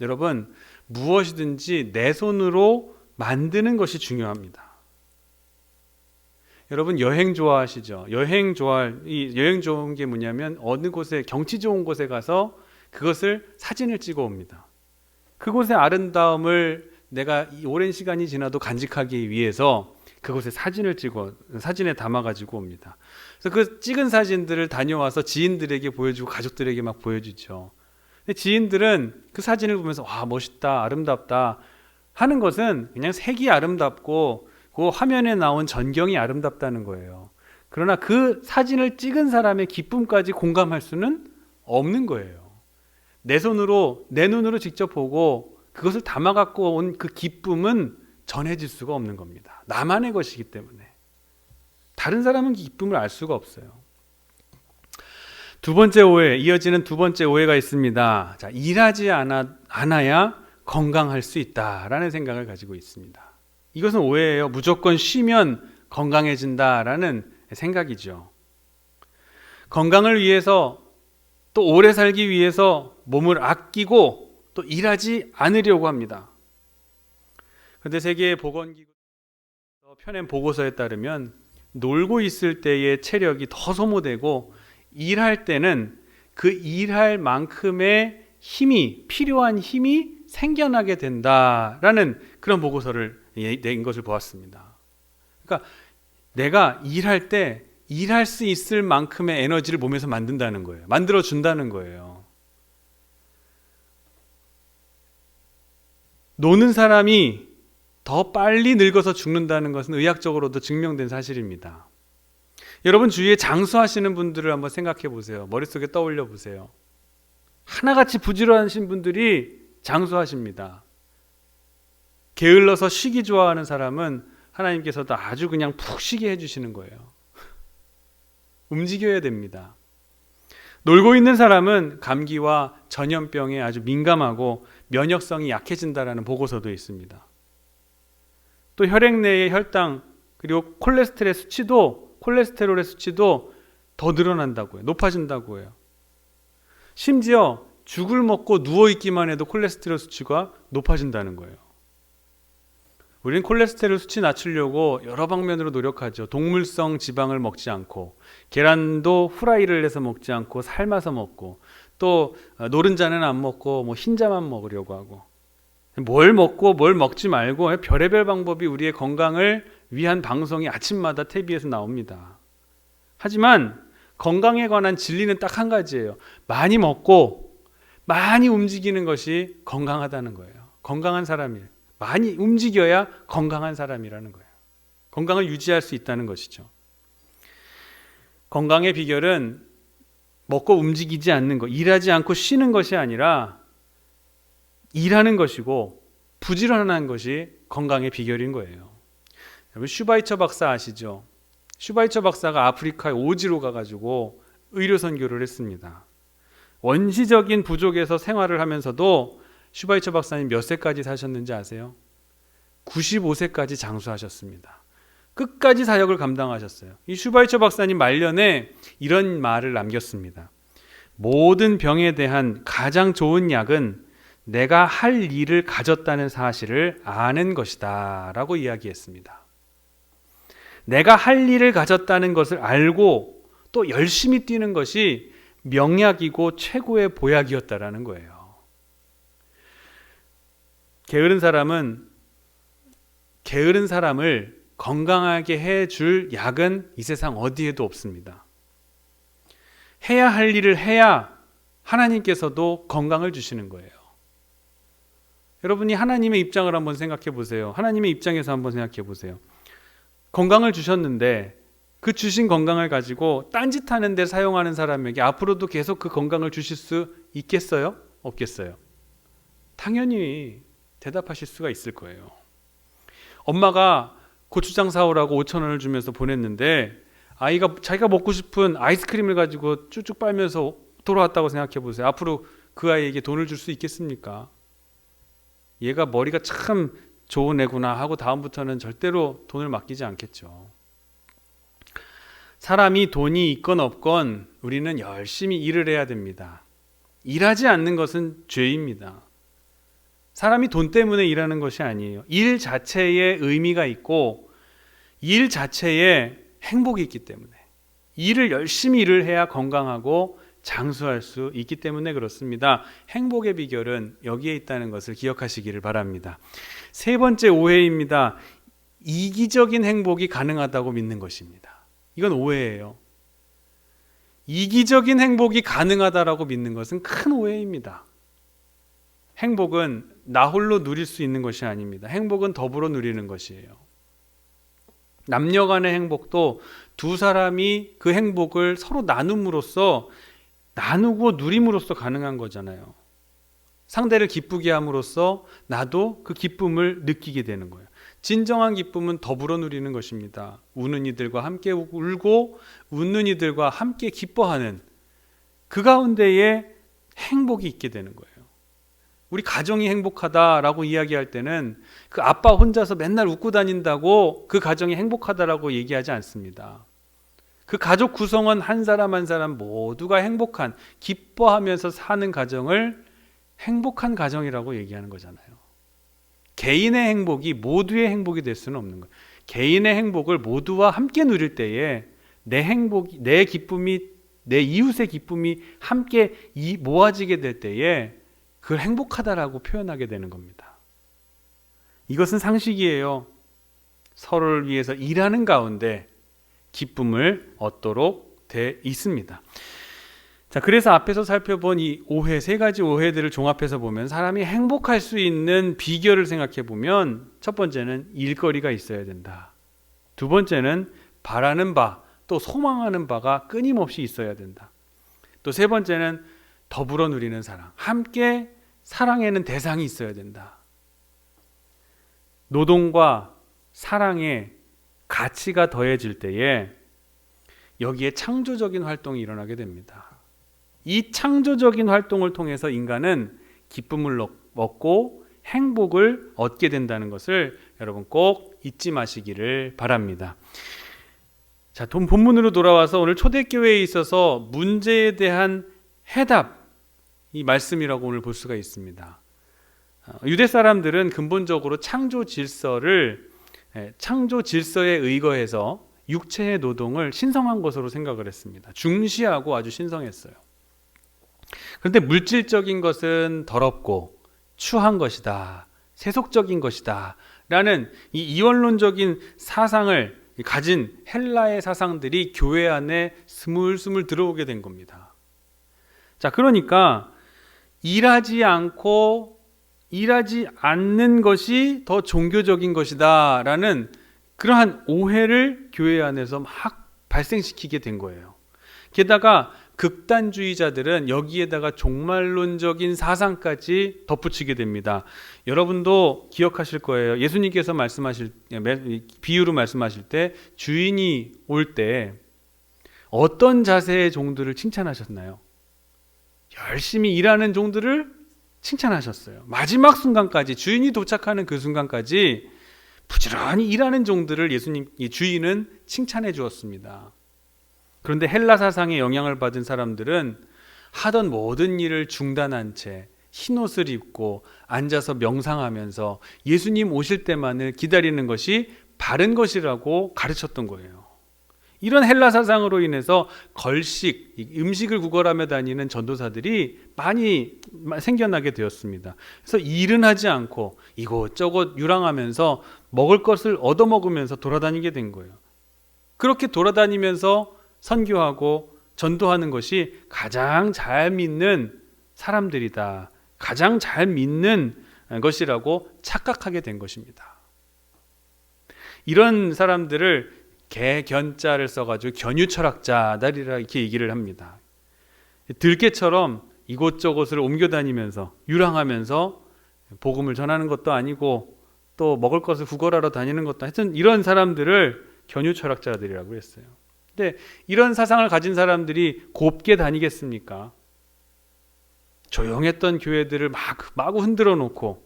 여러분, 무엇이든지 내 손으로 만드는 것이 중요합니다. 여러분 여행 좋아하시죠? 여행 좋은 게 뭐냐면 어느 곳에 경치 좋은 곳에 가서 그것을 사진을 찍어 옵니다. 그곳의 아름다움을 내가 오랜 시간이 지나도 간직하기 위해서 그곳에 사진에 담아 가지고 옵니다. 그래서 그 찍은 사진들을 다녀와서 지인들에게 보여주고 가족들에게 막 보여주죠. 근데 지인들은 그 사진을 보면서 와 멋있다, 아름답다 하는 것은 그냥 색이 아름답고 그 화면에 나온 전경이 아름답다는 거예요. 그러나 그 사진을 찍은 사람의 기쁨까지 공감할 수는 없는 거예요. 내 눈으로 직접 보고 그것을 담아 갖고 온 그 기쁨은 전해질 수가 없는 겁니다. 나만의 것이기 때문에. 다른 사람은 기쁨을 알 수가 없어요. 이어지는 두 번째 오해가 있습니다. 자, 일하지 않아야 건강할 수 있다라는 생각을 가지고 있습니다. 이것은 오해예요. 무조건 쉬면 건강해진다라는 생각이죠. 건강을 위해서 또 오래 살기 위해서 몸을 아끼고 또 일하지 않으려고 합니다. 그런데 세계보건기구에서 펴낸 보고서에 따르면 놀고 있을 때의 체력이 더 소모되고 일할 때는 그 일할 만큼의 필요한 힘이 생겨나게 된다라는 그런 보고서를 낸 것을 보았습니다. 그러니까 내가 일할 때 일할 수 있을 만큼의 에너지를 몸에서 만든다는 거예요. 만들어 준다는 거예요. 노는 사람이 더 빨리 늙어서 죽는다는 것은 의학적으로도 증명된 사실입니다. 여러분 주위에 장수하시는 분들을 한번 생각해 보세요. 머릿속에 떠올려 보세요. 하나같이 부지런하신 분들이 장수하십니다. 게을러서 쉬기 좋아하는 사람은 하나님께서도 아주 그냥 푹 쉬게 해주시는 거예요. 움직여야 됩니다. 놀고 있는 사람은 감기와 전염병에 아주 민감하고 면역성이 약해진다라는 보고서도 있습니다. 또 혈액 내의 혈당 그리고 콜레스테롤의 수치도 더 늘어난다고요. 높아진다고 해요. 심지어 죽을 먹고 누워있기만 해도 콜레스테롤 수치가 높아진다는 거예요. 우리는 콜레스테롤 수치 낮추려고 여러 방면으로 노력하죠. 동물성 지방을 먹지 않고, 계란도 후라이를 해서 먹지 않고 삶아서 먹고, 또 노른자는 안 먹고 뭐 흰자만 먹으려고 하고, 뭘 먹고 뭘 먹지 말고 별의별 방법이 우리의 건강을 위한 방송이 아침마다 TV에서 나옵니다. 하지만 건강에 관한 진리는 딱 한 가지예요. 많이 먹고 많이 움직이는 것이 건강하다는 거예요. 건강한 사람이에요. 많이 움직여야 건강한 사람이라는 거예요. 건강을 유지할 수 있다는 것이죠. 건강의 비결은 먹고 움직이지 않는 것, 일하지 않고 쉬는 것이 아니라 일하는 것이고 부지런한 것이 건강의 비결인 거예요. 여러분 슈바이처 박사 아시죠? 슈바이처 박사가 아프리카의 오지로 가가지고 의료 선교를 했습니다. 원시적인 부족에서 생활을 하면서도 슈바이처 박사님 몇 세까지 사셨는지 아세요? 95세까지 장수하셨습니다. 끝까지 사역을 감당하셨어요. 이 슈바이처 박사님 말년에 이런 말을 남겼습니다. 모든 병에 대한 가장 좋은 약은 내가 할 일을 가졌다는 사실을 아는 것이다 라고 이야기했습니다. 내가 할 일을 가졌다는 것을 알고 또 열심히 뛰는 것이 명약이고 최고의 보약이었다라는 거예요. 게으른 사람을 건강하게 해줄 약은 이 세상 어디에도 없습니다. 해야 할 일을 해야 하나님께서도 건강을 주시는 거예요. 여러분이 하나님의 입장을 한번 생각해 보세요. 하나님의 입장에서 한번 생각해 보세요. 건강을 주셨는데 그 주신 건강을 가지고 딴짓하는 데 사용하는 사람에게 앞으로도 계속 그 건강을 주실 수 있겠어요? 없겠어요? 당연히 대답하실 수가 있을 거예요. 엄마가 고추장 사오라고 5,000원을 주면서 보냈는데 아이가 자기가 먹고 싶은 아이스크림을 가지고 쭉쭉 빨면서 돌아왔다고 생각해 보세요. 앞으로 그 아이에게 돈을 줄 수 있겠습니까? 얘가 머리가 참 좋은 애구나 하고 다음부터는 절대로 돈을 맡기지 않겠죠. 사람이 돈이 있건 없건 우리는 열심히 일을 해야 됩니다. 일하지 않는 것은 죄입니다. 사람이 돈 때문에 일하는 것이 아니에요. 일 자체에 의미가 있고 일 자체에 행복이 있기 때문에, 일을 열심히 일을 해야 건강하고 장수할 수 있기 때문에 그렇습니다. 행복의 비결은 여기에 있다는 것을 기억하시기를 바랍니다. 세 번째 오해입니다. 이기적인 행복이 가능하다고 믿는 것입니다. 이건 오해예요. 이기적인 행복이 가능하다라고 믿는 것은 큰 오해입니다. 행복은 나 홀로 누릴 수 있는 것이 아닙니다. 행복은 더불어 누리는 것이에요. 남녀 간의 행복도 두 사람이 그 행복을 서로 나누고 누림으로써 가능한 거잖아요. 상대를 기쁘게 함으로써 나도 그 기쁨을 느끼게 되는 거예요. 진정한 기쁨은 더불어 누리는 것입니다. 우는 이들과 함께 울고 웃는 이들과 함께 기뻐하는 그 가운데에 행복이 있게 되는 거예요. 우리 가정이 행복하다라고 이야기할 때는 그 아빠 혼자서 맨날 웃고 다닌다고 그 가정이 행복하다라고 얘기하지 않습니다. 그 가족 구성원 한 사람 한 사람 모두가 행복한, 기뻐하면서 사는 가정을 행복한 가정이라고 얘기하는 거잖아요. 개인의 행복이 모두의 행복이 될 수는 없는 거예요. 개인의 행복을 모두와 함께 누릴 때에 내 행복이, 내 기쁨이, 내 이웃의 기쁨이 함께 모아지게 될 때에 그걸 행복하다라고 표현하게 되는 겁니다. 이것은 상식이에요. 서로를 위해서 일하는 가운데 기쁨을 얻도록 돼 있습니다. 자, 그래서 앞에서 살펴본 이 오해, 세 가지 오해들을 종합해서 보면 사람이 행복할 수 있는 비결을 생각해 보면 첫 번째는 일거리가 있어야 된다. 두 번째는 바라는 바, 또 소망하는 바가 끊임없이 있어야 된다. 또 세 번째는 더불어 누리는 사랑, 함께 사랑하는 대상이 있어야 된다. 노동과 사랑의 가치가 더해질 때에 여기에 창조적인 활동이 일어나게 됩니다. 이 창조적인 활동을 통해서 인간은 기쁨을 얻고 행복을 얻게 된다는 것을 여러분 꼭 잊지 마시기를 바랍니다. 자, 본문으로 돌아와서 오늘 초대교회에 있어서 문제에 대한 해답, 이 말씀이라고 오늘 볼 수가 있습니다. 유대 사람들은 근본적으로 창조 질서에 의거해서 육체의 노동을 신성한 것으로 생각을 했습니다. 중시하고 아주 신성했어요. 그런데 물질적인 것은 더럽고 추한 것이다, 세속적인 것이다 라는 이 이원론적인 사상을 가진 헬라의 사상들이 교회 안에 스물스물 들어오게 된 겁니다. 자, 그러니까 일하지 않는 것이 더 종교적인 것이다 라는 그러한 오해를 교회 안에서 막 발생시키게 된 거예요. 게다가 극단주의자들은 여기에다가 종말론적인 사상까지 덧붙이게 됩니다. 여러분도 기억하실 거예요. 예수님께서 비유로 말씀하실 때 주인이 올 때 어떤 자세의 종들을 칭찬하셨나요? 열심히 일하는 종들을 칭찬하셨어요. 마지막 순간까지, 주인이 도착하는 그 순간까지 부지런히 일하는 종들을 주인은 칭찬해 주었습니다. 그런데 헬라 사상의 영향을 받은 사람들은 하던 모든 일을 중단한 채 흰옷을 입고 앉아서 명상하면서 예수님 오실 때만을 기다리는 것이 바른 것이라고 가르쳤던 거예요. 이런 헬라 사상으로 인해서 음식을 구걸하며 다니는 전도사들이 많이 생겨나게 되었습니다. 그래서 일은 하지 않고 이곳저곳 유랑하면서 먹을 것을 얻어먹으면서 돌아다니게 된 거예요. 그렇게 돌아다니면서 선교하고 전도하는 것이 가장 잘 믿는 사람들이다, 가장 잘 믿는 것이라고 착각하게 된 것입니다. 이런 사람들을 개견자를 써가지고 견유철학자들이라 이렇게 얘기를 합니다. 들개처럼 이곳저곳을 옮겨다니면서 유랑하면서 복음을 전하는 것도 아니고 또 먹을 것을 구걸하러 다니는 것도, 하여튼 이런 사람들을 견유철학자들이라고 했어요. 근데 이런 사상을 가진 사람들이 곱게 다니겠습니까? 조용했던 교회들을 마구 흔들어 놓고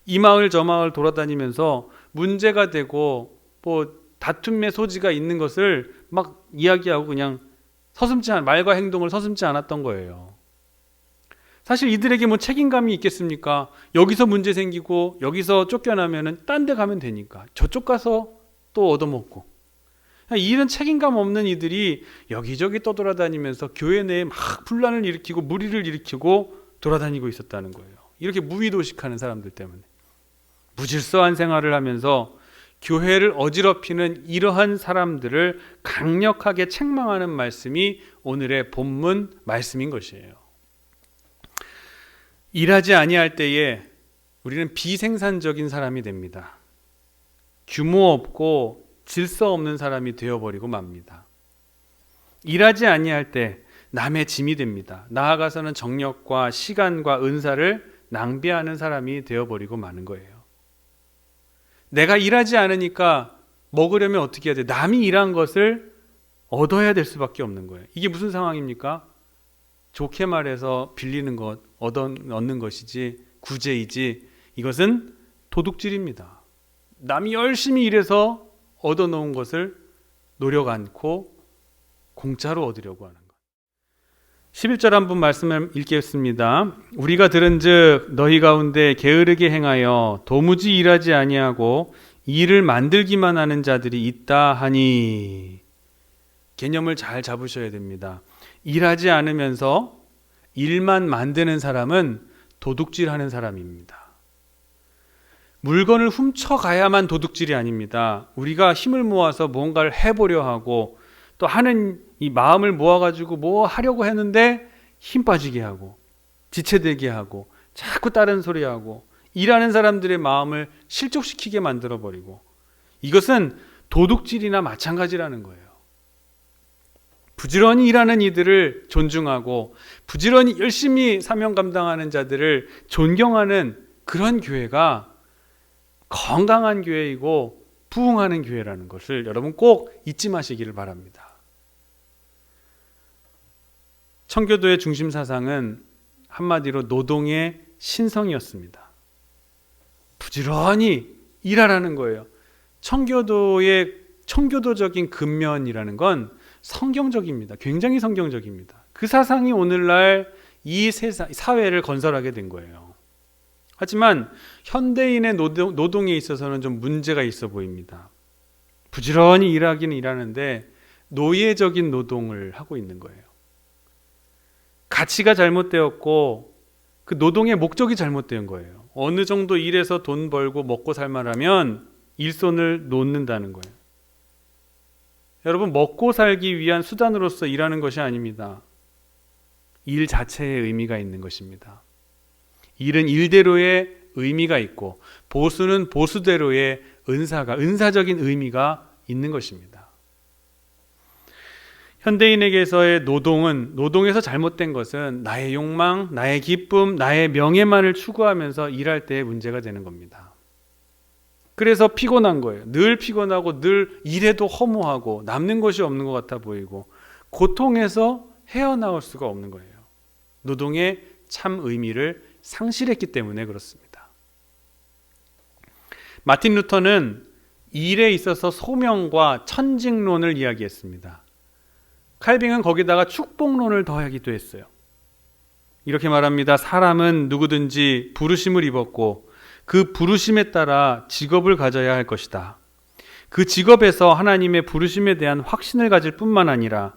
이 마을 저 마을 돌아다니면서 문제가 되고 다툼의 소지가 있는 것을 막 이야기하고 그냥 말과 행동을 서슴지 않았던 거예요. 사실 이들에게 책임감이 있겠습니까? 여기서 문제 생기고 여기서 쫓겨나면은 딴 데 가면 되니까 저쪽 가서 또 얻어먹고, 이런 책임감 없는 이들이 여기저기 떠돌아다니면서 교회 내에 막 분란을 일으키고 무리를 일으키고 돌아다니고 있었다는 거예요. 이렇게 무의도식하는 사람들 때문에 무질서한 생활을 하면서 교회를 어지럽히는 이러한 사람들을 강력하게 책망하는 말씀이 오늘의 본문 말씀인 것이에요. 일하지 아니할 때에 우리는 비생산적인 사람이 됩니다. 규모 없고 질서 없는 사람이 되어버리고 맙니다. 일하지 아니할 때 남의 짐이 됩니다. 나아가서는 정력과 시간과 은사를 낭비하는 사람이 되어버리고 마는 거예요. 내가 일하지 않으니까 먹으려면 어떻게 해야 돼? 남이 일한 것을 얻어야 될 수밖에 없는 거예요. 이게 무슨 상황입니까? 좋게 말해서 빌리는 것, 얻는 것이지 구제이지, 이것은 도둑질입니다. 남이 열심히 일해서 얻어놓은 것을 노력 않고 공짜로 얻으려고 하는 것. 11절 한번 말씀을 읽겠습니다. 우리가 들은즉 너희 가운데 게으르게 행하여 도무지 일하지 아니하고 일을 만들기만 하는 자들이 있다 하니. 개념을 잘 잡으셔야 됩니다. 일하지 않으면서 일만 만드는 사람은 도둑질하는 사람입니다. 물건을 훔쳐가야만 도둑질이 아닙니다. 우리가 힘을 모아서 뭔가를 해보려 하고 또 하는 이 마음을 모아가지고 뭐 하려고 했는데 힘 빠지게 하고 지체되게 하고 자꾸 다른 소리 하고 일하는 사람들의 마음을 실족시키게 만들어버리고, 이것은 도둑질이나 마찬가지라는 거예요. 부지런히 일하는 이들을 존중하고 부지런히 열심히 사명 감당하는 자들을 존경하는 그런 교회가 건강한 교회이고 부흥하는 교회라는 것을 여러분 꼭 잊지 마시기를 바랍니다. 청교도의 중심 사상은 한마디로 노동의 신성이었습니다. 부지런히 일하라는 거예요. 청교도적인 근면이라는 건 성경적입니다. 굉장히 성경적입니다. 그 사상이 오늘날 이 사회를 건설하게 된 거예요. 하지만 현대인의 노동에 있어서는 좀 문제가 있어 보입니다. 부지런히 일하기는 일하는데 노예적인 노동을 하고 있는 거예요. 가치가 잘못되었고 그 노동의 목적이 잘못된 거예요. 어느 정도 일해서 돈 벌고 먹고 살만하면 일손을 놓는다는 거예요. 여러분, 먹고 살기 위한 수단으로서 일하는 것이 아닙니다. 일 자체에 의미가 있는 것입니다. 일은 일대로의 의미가 있고 보수는 보수대로의 은사적인 의미가 있는 것입니다. 현대인에게서의 노동에서 잘못된 것은 나의 욕망, 나의 기쁨, 나의 명예만을 추구하면서 일할 때 문제가 되는 겁니다. 그래서 피곤한 거예요. 늘 피곤하고 늘 일해도 허무하고 남는 것이 없는 것 같아 보이고 고통에서 헤어나올 수가 없는 거예요. 노동의 참 의미를 상실했기 때문에 그렇습니다. 마틴 루터는 일에 있어서 소명과 천직론을 이야기했습니다. 칼빙은 거기다가 축복론을 더하기도 했어요. 이렇게 말합니다. 사람은 누구든지 부르심을 입었고 그 부르심에 따라 직업을 가져야 할 것이다. 그 직업에서 하나님의 부르심에 대한 확신을 가질 뿐만 아니라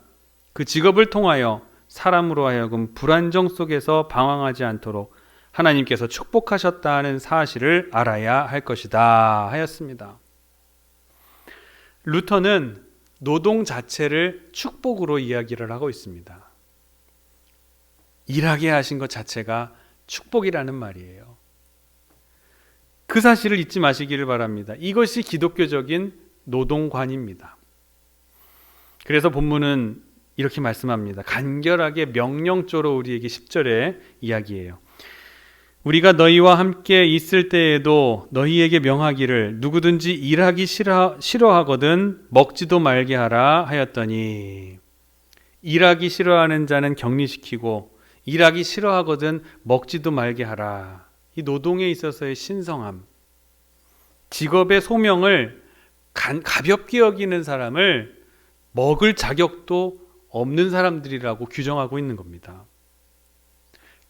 그 직업을 통하여 사람으로 하여금 불안정 속에서 방황하지 않도록 하나님께서 축복하셨다는 사실을 알아야 할 것이다 하였습니다. 루터는 노동 자체를 축복으로 이야기를 하고 있습니다. 일하게 하신 것 자체가 축복이라는 말이에요. 그 사실을 잊지 마시기를 바랍니다. 이것이 기독교적인 노동관입니다. 그래서 본문은 이렇게 말씀합니다. 간결하게 명령조로 우리에게 10절에 이야기해요. 우리가 너희와 함께 있을 때에도 너희에게 명하기를 누구든지 일하기 싫어하거든 먹지도 말게 하라 하였더니, 일하기 싫어하는 자는 격리시키고 일하기 싫어하거든 먹지도 말게 하라. 이 노동에 있어서의 신성함, 직업의 소명을 가볍게 여기는 사람을 먹을 자격도 없는 사람들이라고 규정하고 있는 겁니다.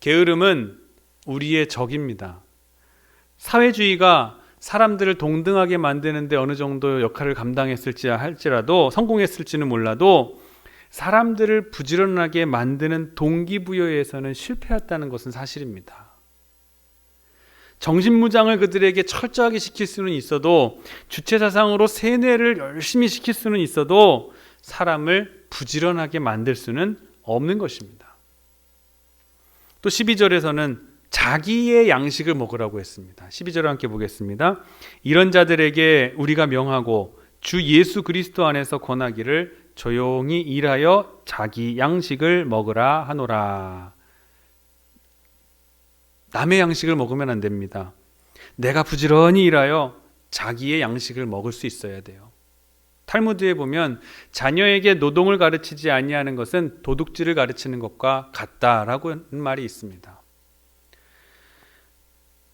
게으름은 우리의 적입니다. 사회주의가 사람들을 동등하게 만드는데 어느 정도 역할을 감당했을지 할지라도, 성공했을지는 몰라도 사람들을 부지런하게 만드는 동기부여에서는 실패했다는 것은 사실입니다. 정신무장을 그들에게 철저하게 시킬 수는 있어도, 주체사상으로 세뇌를 열심히 시킬 수는 있어도 사람을 부지런하게 만들 수는 없는 것입니다. 또 12절에서는 자기의 양식을 먹으라고 했습니다. 12절을 함께 보겠습니다. 이런 자들에게 우리가 명하고 주 예수 그리스도 안에서 권하기를 조용히 일하여 자기 양식을 먹으라 하노라. 남의 양식을 먹으면 안 됩니다. 내가 부지런히 일하여 자기의 양식을 먹을 수 있어야 돼요. 탈무드에 보면 자녀에게 노동을 가르치지 아니하는 것은 도둑질을 가르치는 것과 같다라고 하는 말이 있습니다.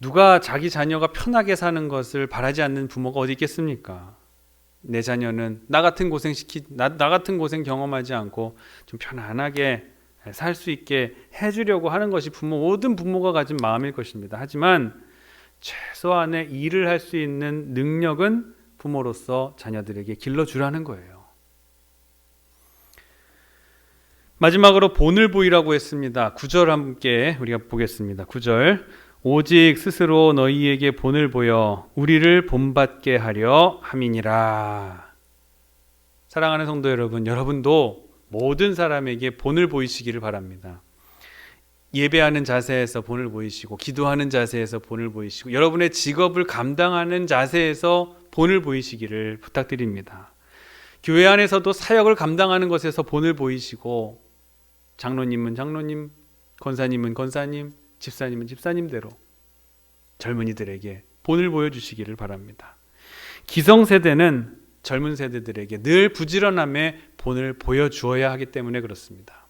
누가 자기 자녀가 편하게 사는 것을 바라지 않는 부모가 어디 있겠습니까? 내 자녀는 나 같은 고생 경험하지 않고 좀 편안하게 살 수 있게 해주려고 하는 것이 모든 부모가 가진 마음일 것입니다. 하지만 최소한의 일을 할 수 있는 능력은 부모로서 자녀들에게 길러주라는 거예요. 마지막으로 본을 보이라고 했습니다. 9절 함께 우리가 보겠습니다. 9절. 오직 스스로 너희에게 본을 보여 우리를 본받게 하려 함이니라. 사랑하는 성도 여러분, 여러분도 모든 사람에게 본을 보이시기를 바랍니다. 예배하는 자세에서 본을 보이시고, 기도하는 자세에서 본을 보이시고, 여러분의 직업을 감당하는 자세에서 본을 보이시기를 부탁드립니다. 교회 안에서도 사역을 감당하는 것에서 본을 보이시고, 장로님은 장로님, 권사님은 권사님, 집사님은 집사님대로 젊은이들에게 본을 보여주시기를 바랍니다. 기성세대는 젊은 세대들에게 늘 부지런함의 본을 보여주어야 하기 때문에 그렇습니다.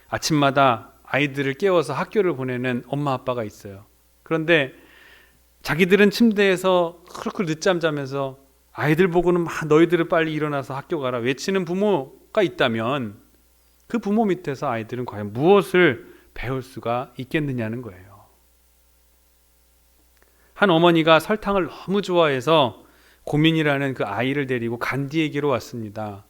아침마다 아이들을 깨워서 학교를 보내는 엄마 아빠가 있어요. 그런데 자기들은 침대에서 쿨쿨 늦잠 자면서 아이들 보고는 너희들은 빨리 일어나서 학교 가라 외치는 부모가 있다면 그 부모 밑에서 아이들은 과연 무엇을 배울 수가 있겠느냐는 거예요. 한 어머니가 설탕을 너무 좋아해서 고민이라는 그 아이를 데리고 간디에게로 왔습니다.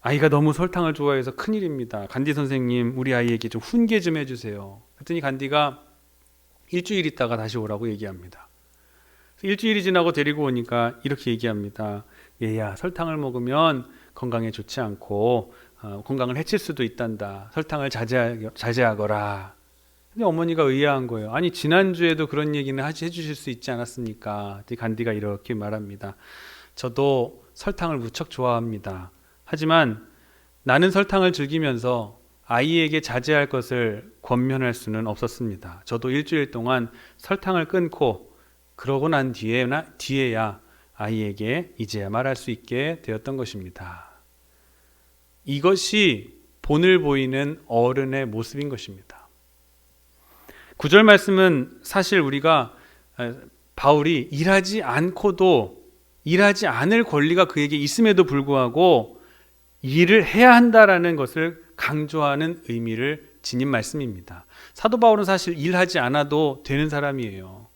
아이가 너무 설탕을 좋아해서 큰일입니다. 간디 선생님, 우리 아이에게 좀 훈계 좀 해주세요. 그랬더니 간디가 일주일 있다가 다시 오라고 얘기합니다. 일주일이 지나고 데리고 오니까 이렇게 얘기합니다. 얘야, 설탕을 먹으면 건강에 좋지 않고 건강을 해칠 수도 있단다. 설탕을 자제하거라. 근데 어머니가 의아한 거예요. 아니, 지난주에도 그런 얘기는 해주실 수 있지 않았습니까? 간디가 이렇게 말합니다. 저도 설탕을 무척 좋아합니다. 하지만 나는 설탕을 즐기면서 아이에게 자제할 것을 권면할 수는 없었습니다. 저도 일주일 동안 설탕을 끊고 그러고 난 뒤에야 아이에게 이제야 말할 수 있게 되었던 것입니다. 이것이 본을 보이는 어른의 모습인 것입니다. 9절 말씀은 사실 우리가 바울이 일하지 않고도 일하지 않을 권리가 그에게 있음에도 불구하고 일을 해야 한다라는 것을 강조하는 의미를 지닌 말씀입니다. 사도 바울은 사실 일하지 않아도 되는 사람이에요.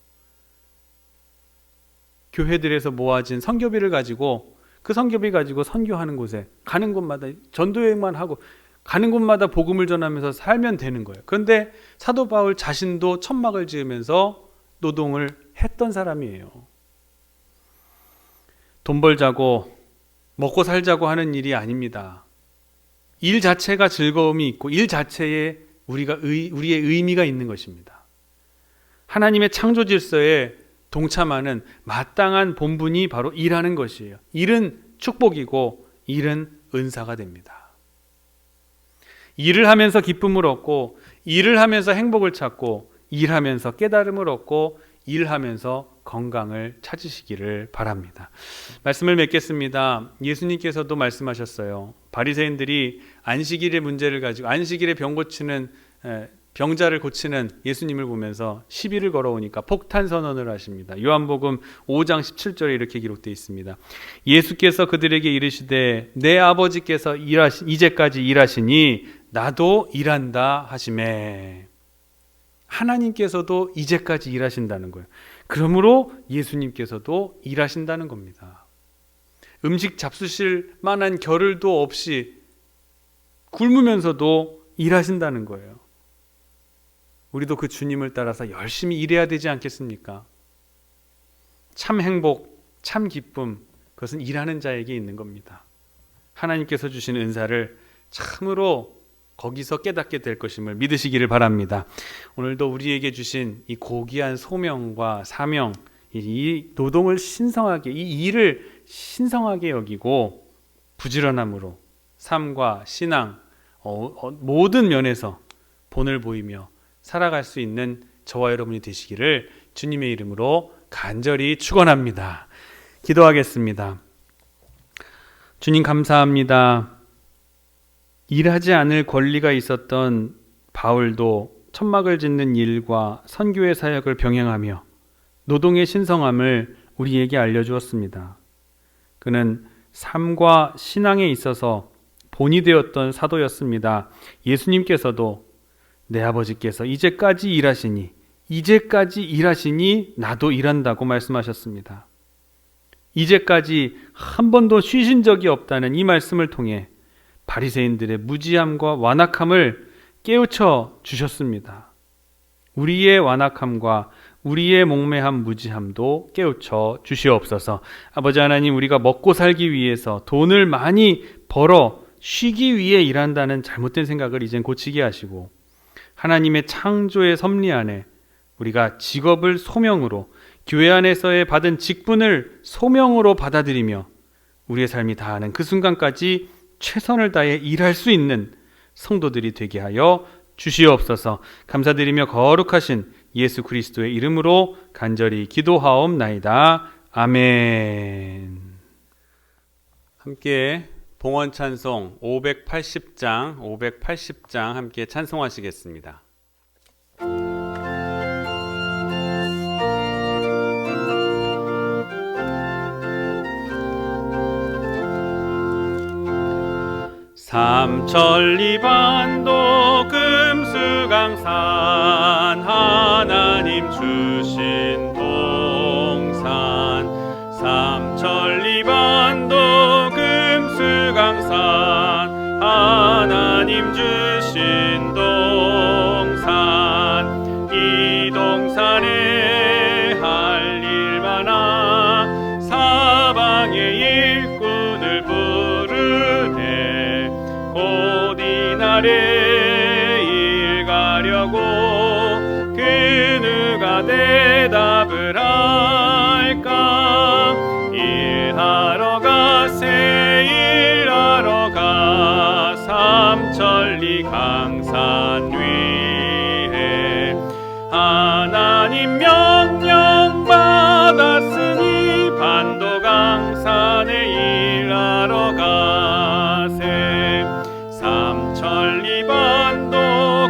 교회들에서 모아진 선교비를 가지고 그 선교비 가지고 선교하는 곳에 가는 곳마다 전도여행만 하고 가는 곳마다 복음을 전하면서 살면 되는 거예요. 그런데 사도 바울 자신도 천막을 지으면서 노동을 했던 사람이에요. 돈 벌자고 먹고 살자고 하는 일이 아닙니다. 일 자체가 즐거움이 있고 일 자체에 우리의 의미가 있는 것입니다. 하나님의 창조 질서에 동참하는 마땅한 본분이 바로 일하는 것이에요. 일은 축복이고 일은 은사가 됩니다. 일을 하면서 기쁨을 얻고 일을 하면서 행복을 찾고 일하면서 깨달음을 얻고 일하면서 건강을 찾으시기를 바랍니다. 말씀을 맺겠습니다. 예수님께서도 말씀하셨어요. 바리새인들이 안식일의 문제를 가지고 안식일에 병자를 고치는 예수님을 보면서 시비를 걸어오니까 폭탄 선언을 하십니다. 요한복음 5장 17절에 이렇게 기록되어 있습니다. 예수께서 그들에게 이르시되 내 아버지께서 이제까지 일하시니 나도 일한다 하시매. 하나님께서도 이제까지 일하신다는 거예요. 그러므로 예수님께서도 일하신다는 겁니다. 음식 잡수실 만한 겨를도 없이 굶으면서도 일하신다는 거예요. 우리도 그 주님을 따라서 열심히 일해야 되지 않겠습니까? 참 행복, 참 기쁨, 그것은 일하는 자에게 있는 겁니다. 하나님께서 주신 은사를 참으로 거기서 깨닫게 될 것임을 믿으시기를 바랍니다. 오늘도 우리에게 주신 이 고귀한 소명과 사명, 이 노동을 신성하게, 이 일을 신성하게 여기고 부지런함으로 삶과 신앙 모든 면에서 본을 보이며 살아갈 수 있는 저와 여러분이 되시기를 주님의 이름으로 간절히 축원합니다. 기도하겠습니다. 주님 감사합니다. 일하지 않을 권리가 있었던 바울도 천막을 짓는 일과 선교의 사역을 병행하며 노동의 신성함을 우리에게 알려주었습니다. 그는 삶과 신앙에 있어서 본이 되었던 사도였습니다. 예수님께서도 내 아버지께서 이제까지 일하시니 나도 일한다고 말씀하셨습니다. 이제까지 한 번도 쉬신 적이 없다는 이 말씀을 통해 바리새인들의 무지함과 완악함을 깨우쳐 주셨습니다. 우리의 완악함과 우리의 목매함 무지함도 깨우쳐 주시옵소서. 아버지 하나님, 우리가 먹고 살기 위해서 돈을 많이 벌어 쉬기 위해 일한다는 잘못된 생각을 이젠 고치게 하시고, 하나님의 창조의 섭리 안에 우리가 직업을 소명으로, 교회 안에서의 받은 직분을 소명으로 받아들이며 우리의 삶이 다하는 그 순간까지 최선을 다해 일할 수 있는 성도들이 되게 하여 주시옵소서. 감사드리며 거룩하신 예수 그리스도의 이름으로 간절히 기도하옵나이다. 아멘. 함께 봉헌 찬송 580장 함께 찬송하시겠습니다. 삼천리반도 금수강산 하나님 주신 동산, 삼천리반도 금수강산 하나님 주신 동산, 이 동산에 할 일 많아 사방의 일꾼을 부르네. 곧 이날에 일 가려고 그 누가 대답을 할까. 일하러 가세 일하러 가 삼천리 강산 위에 하나님 명령 받았으니 반도 강산에 일하러 가세. 삼천리 반도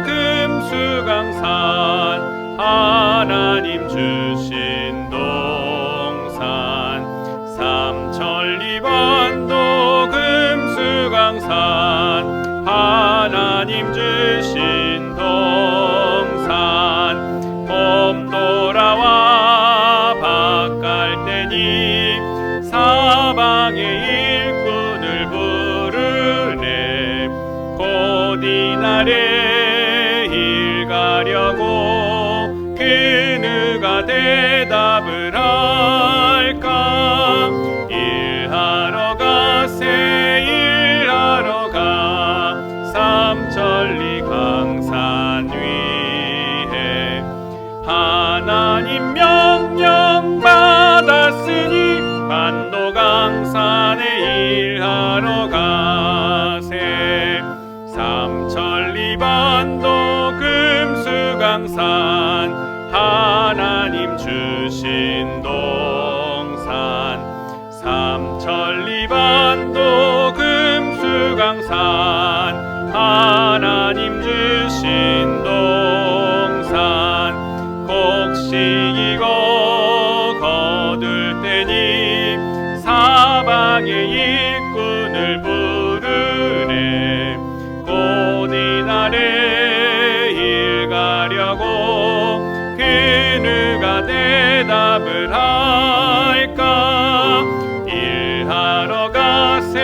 금수강산 하나님 주신 동산, 삼천리 반도 금수강산 하나님 주신 동산. 봄 돌아와 밭갈 때니 사방의 일꾼을 부르네. 곧 이날에 일 가려고 그 누가 대답을 할까. 일하러 가세 일하러 가 삼천리 강산 위에 하나님 명령 받았으니 반도 강산에 일하러 가세. 삼천리 반도 금수강산 하나님 주신 동산, 삼천리 반도 금수강산 하나님 주신 동산. 곡식이고 거둘 때니 사방의 일꾼을 부르네. 곧 이날에 일 가려고 그 누가 대답을 할까. 일하러 가세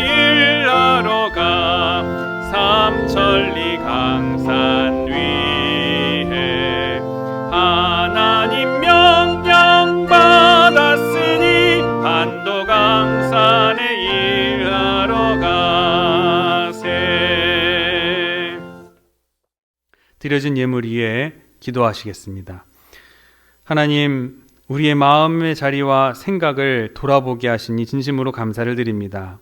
일하러 가 삼천리 강산 위에 하나님 명령 받았으니 반도 강산에 일하러 가세. 드려진 예물 위에 기도하시겠습니다. 하나님, 우리의 마음의 자리와 생각을 돌아보게 하시니 진심으로 감사를 드립니다.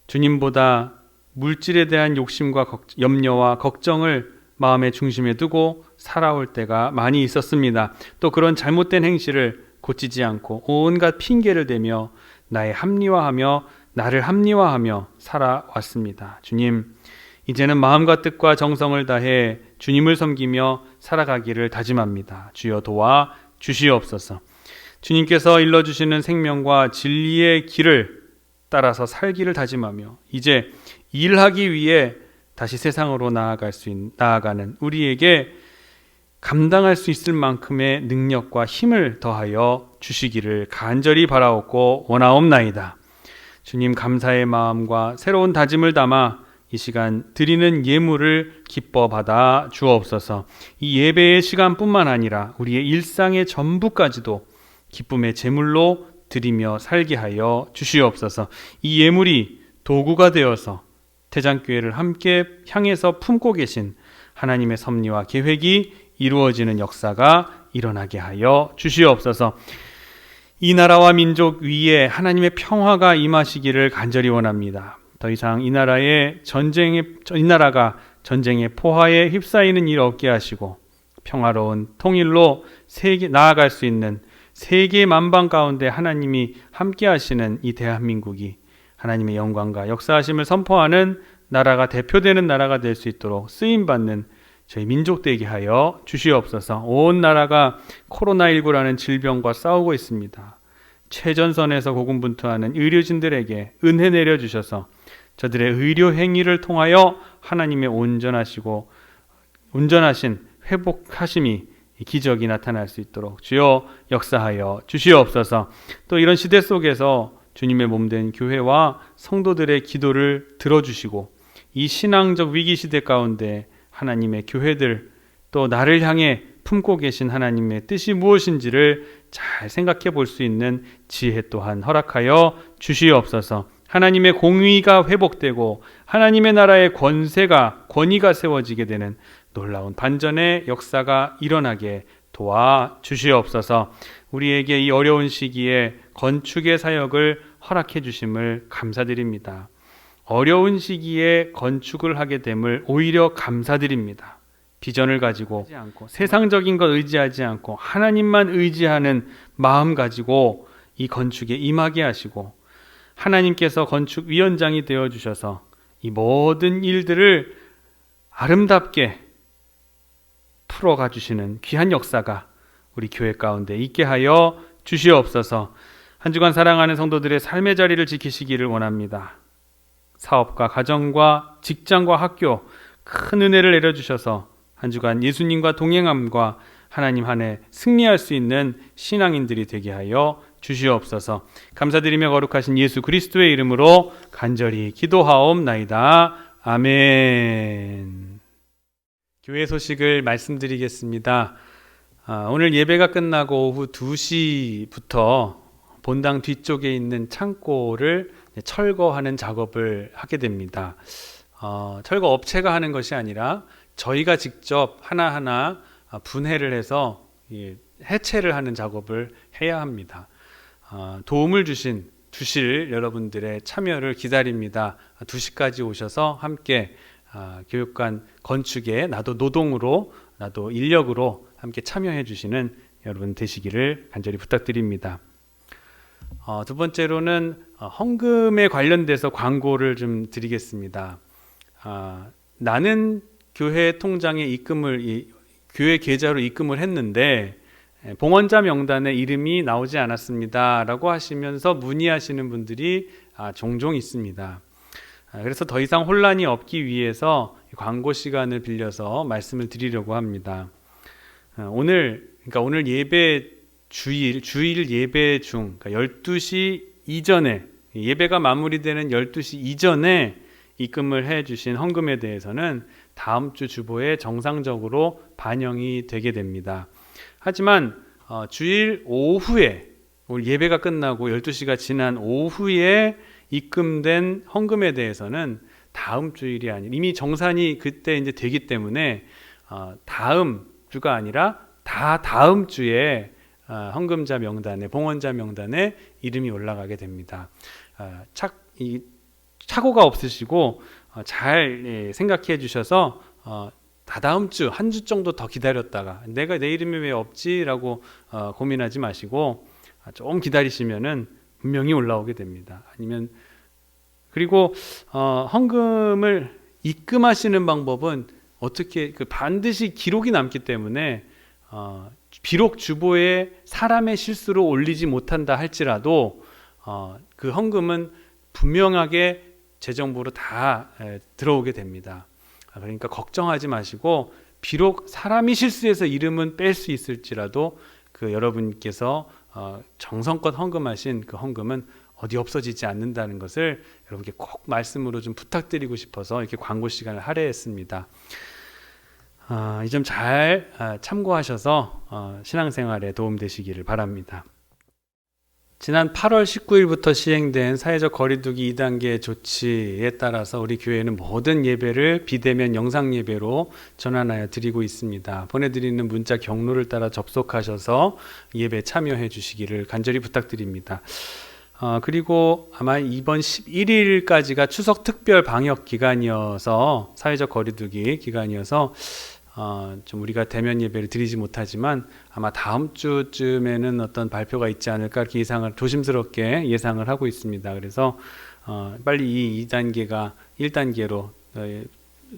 주님보다 물질에 대한 욕심과 염려와 걱정을 마음의 중심에 두고 살아올 때가 많이 있었습니다. 또 그런 잘못된 행실을 고치지 않고 온갖 핑계를 대며 나를 합리화하며 살아왔습니다. 주님, 이제는 마음과 뜻과 정성을 다해 주님을 섬기며 살아가기를 다짐합니다. 주여 도와 주시옵소서. 주님께서 일러주시는 생명과 진리의 길을 따라서 살기를 다짐하며 이제 일하기 위해 다시 세상으로 나아가는 우리에게 감당할 수 있을 만큼의 능력과 힘을 더하여 주시기를 간절히 바라옵고 원하옵나이다. 주님, 감사의 마음과 새로운 다짐을 담아 이 시간 드리는 예물을 기뻐 받아 주옵소서. 이 예배의 시간뿐만 아니라 우리의 일상의 전부까지도 기쁨의 제물로 드리며 살게 하여 주시옵소서. 이 예물이 도구가 되어서 태장교회를 함께 향해서 품고 계신 하나님의 섭리와 계획이 이루어지는 역사가 일어나게 하여 주시옵소서. 이 나라와 민족 위에 하나님의 평화가 임하시기를 간절히 원합니다. 더 이상 이 나라가 전쟁의 포화에 휩싸이는 일 없게 하시고 평화로운 통일로 나아갈 수 있는 세계 만방 가운데 하나님이 함께 하시는 이 대한민국이 하나님의 영광과 역사하심을 선포하는 나라가 대표되는 나라가 될 수 있도록 쓰임받는 저희 민족 되게 하여 주시옵소서. 온 나라가 코로나19라는 질병과 싸우고 있습니다. 최전선에서 고군분투하는 의료진들에게 은혜 내려주셔서 저들의 의료 행위를 통하여 하나님의 온전하신 회복하심이 기적이 나타날 수 있도록 주여 역사하여 주시옵소서. 또 이런 시대 속에서 주님의 몸된 교회와 성도들의 기도를 들어주시고 이 신앙적 위기 시대 가운데 하나님의 교회들 또 나를 향해 품고 계신 하나님의 뜻이 무엇인지를 잘 생각해 볼 수 있는 지혜 또한 허락하여 주시옵소서. 하나님의 공의가 회복되고 하나님의 나라의 권위가 세워지게 되는 놀라운 반전의 역사가 일어나게 도와 주시옵소서. 우리에게 이 어려운 시기에 건축의 사역을 허락해 주심을 감사드립니다. 어려운 시기에 건축을 하게 됨을 오히려 감사드립니다. 비전을 가지고 세상적인 것 의지하지 않고 하나님만 의지하는 마음 가지고 이 건축에 임하게 하시고 하나님께서 건축 위원장이 되어 주셔서 이 모든 일들을 아름답게 풀어가 주시는 귀한 역사가 우리 교회 가운데 있게 하여 주시옵소서. 한 주간 사랑하는 성도들의 삶의 자리를 지키시기를 원합니다. 사업과 가정과 직장과 학교 큰 은혜를 내려주셔서 한 주간 예수님과 동행함과 하나님 안에 승리할 수 있는 신앙인들이 되게 하여 주시옵소서. 감사드리며 거룩하신 예수 그리스도의 이름으로 간절히 기도하옵나이다. 아멘. 교회 소식을 말씀드리겠습니다. 오늘 예배가 끝나고 오후 2시부터 본당 뒤쪽에 있는 창고를 철거하는 작업을 하게 됩니다. 철거 업체가 하는 것이 아니라 저희가 직접 하나하나 분해를 해서 해체를 하는 작업을 해야 합니다. 도움을 주실 여러분들의 참여를 기다립니다. 2시까지 오셔서 함께 교육관 건축에 나도 노동으로 나도 인력으로 함께 참여해 주시는 여러분 되시기를 간절히 부탁드립니다. 두 번째로는 헌금에 관련돼서 광고를 좀 드리겠습니다. 나는 교회 통장에 교회 계좌로 입금을 했는데 봉헌자 명단에 이름이 나오지 않았습니다 라고 하시면서 문의하시는 분들이 종종 있습니다. 그래서 더 이상 혼란이 없기 위해서 광고 시간을 빌려서 말씀을 드리려고 합니다. 오늘 예배 주일 예배 중 12시 이전에 예배가 마무리되는 12시 이전에 입금을 해 주신 헌금에 대해서는 다음 주 주보에 정상적으로 반영이 되게 됩니다. 하지만 주일 오후에 오늘 예배가 끝나고 12시가 지난 오후에 입금된 헌금에 대해서는 다음 주일이 아닌 이미 정산이 그때 이제 되기 때문에 다음 주가 아니라 다음 주에 헌금자 명단에 봉헌자 명단에 이름이 올라가게 됩니다. 착오가 없으시고 잘 생각해 주셔서 다다음 주 한 주 정도 더 기다렸다가 내가 내 이름이 왜 없지라고 고민하지 마시고 좀 기다리시면은 분명히 올라오게 됩니다. 아니면 그리고 헌금을 입금하시는 방법은 어떻게 반드시 기록이 남기 때문에 비록 주보에 사람의 실수로 올리지 못한다 할지라도 그 헌금은 분명하게 재정부로 다 들어오게 됩니다. 그러니까 걱정하지 마시고 비록 사람이 실수해서 이름은 뺄 수 있을지라도 그 여러분께서 정성껏 헌금하신 그 헌금은 어디 없어지지 않는다는 것을 여러분께 꼭 말씀으로 좀 부탁드리고 싶어서 이렇게 광고 시간을 할애했습니다. 이 점 잘 참고하셔서 신앙생활에 도움되시기를 바랍니다. 지난 8월 19일부터 시행된 사회적 거리두기 2단계 조치에 따라서 우리 교회는 모든 예배를 비대면 영상 예배로 전환하여 드리고 있습니다. 보내드리는 문자 경로를 따라 접속하셔서 예배에 참여해 주시기를 간절히 부탁드립니다. 그리고 아마 이번 11일까지가 추석 특별 방역 기간이어서 사회적 거리두기 기간이어서 좀 우리가 대면 예배를 드리지 못하지만 아마 다음 주쯤에는 어떤 발표가 있지 않을까 이렇게 조심스럽게 예상을 하고 있습니다. 그래서 빨리 이 2단계가 1단계로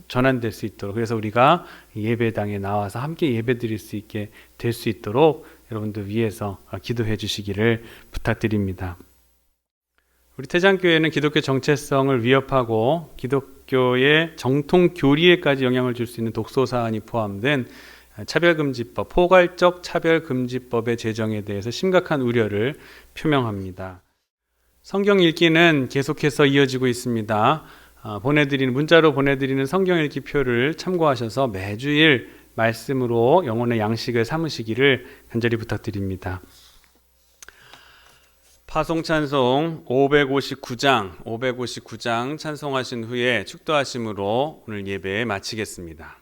전환될 수 있도록, 그래서 우리가 예배당에 나와서 함께 예배 드릴 수 있게 될 수 있도록 여러분들 위해서 기도해 주시기를 부탁드립니다. 우리 태장교회는 기독교 정체성을 위협하고 기독교의 정통 교리에까지 영향을 줄 수 있는 독소사안이 포함된 차별금지법, 포괄적 차별금지법의 제정에 대해서 심각한 우려를 표명합니다. 성경 읽기는 계속해서 이어지고 있습니다. 문자로 보내드리는 성경 읽기 표를 참고하셔서 매주일 말씀으로 영혼의 양식을 삼으시기를 간절히 부탁드립니다. 파송찬송 559장 찬송하신 후에 축도하심으로 오늘 예배 마치겠습니다.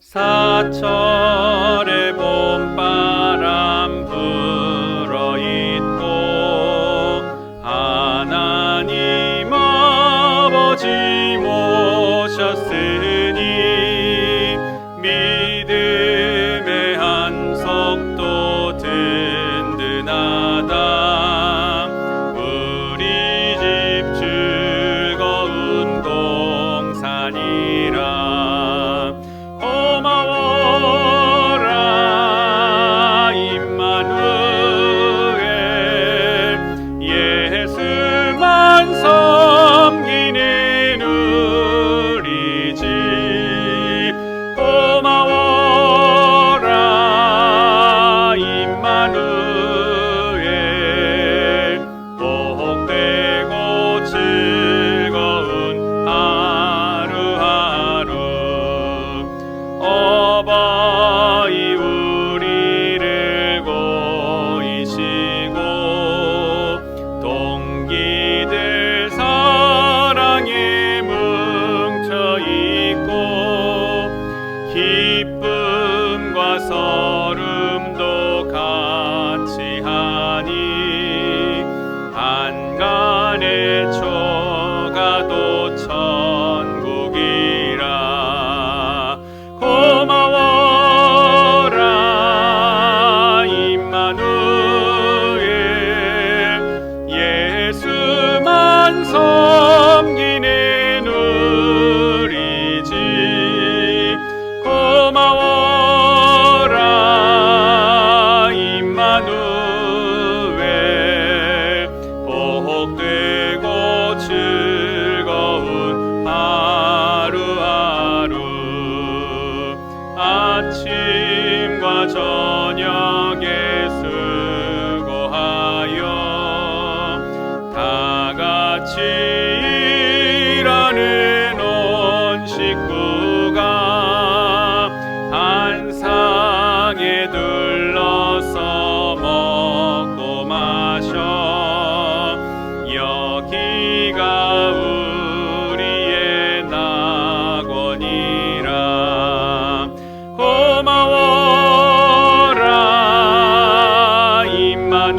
사철의 봄바람 불어있고 하나님 아버지 모셨으니 믿음의 한석도 든든하다. 우리 집 즐거운 동산이라. 고마워라 임마누엘, 예수만 섬기는 우리 집. 고마워라 임마누엘, 복되고 즐거운 하루하루. 어버이 우리를 보이시고 동기들 사랑에 뭉쳐있고 기쁨과 서름도 같이 하니 한간의 초가도 천국이라. 고마워라 임마누엘, 예수만 섬기는 우리 집. 고마워라 임마누엘, 복되고 즐거운 하루하루. 아침과 저녁에 수고하여 다 같이 일하는 온 식구가 한 상에 둘러서 먹고 마셔. 여기가 우리의 낙원이라. 고마워라 임마누엘,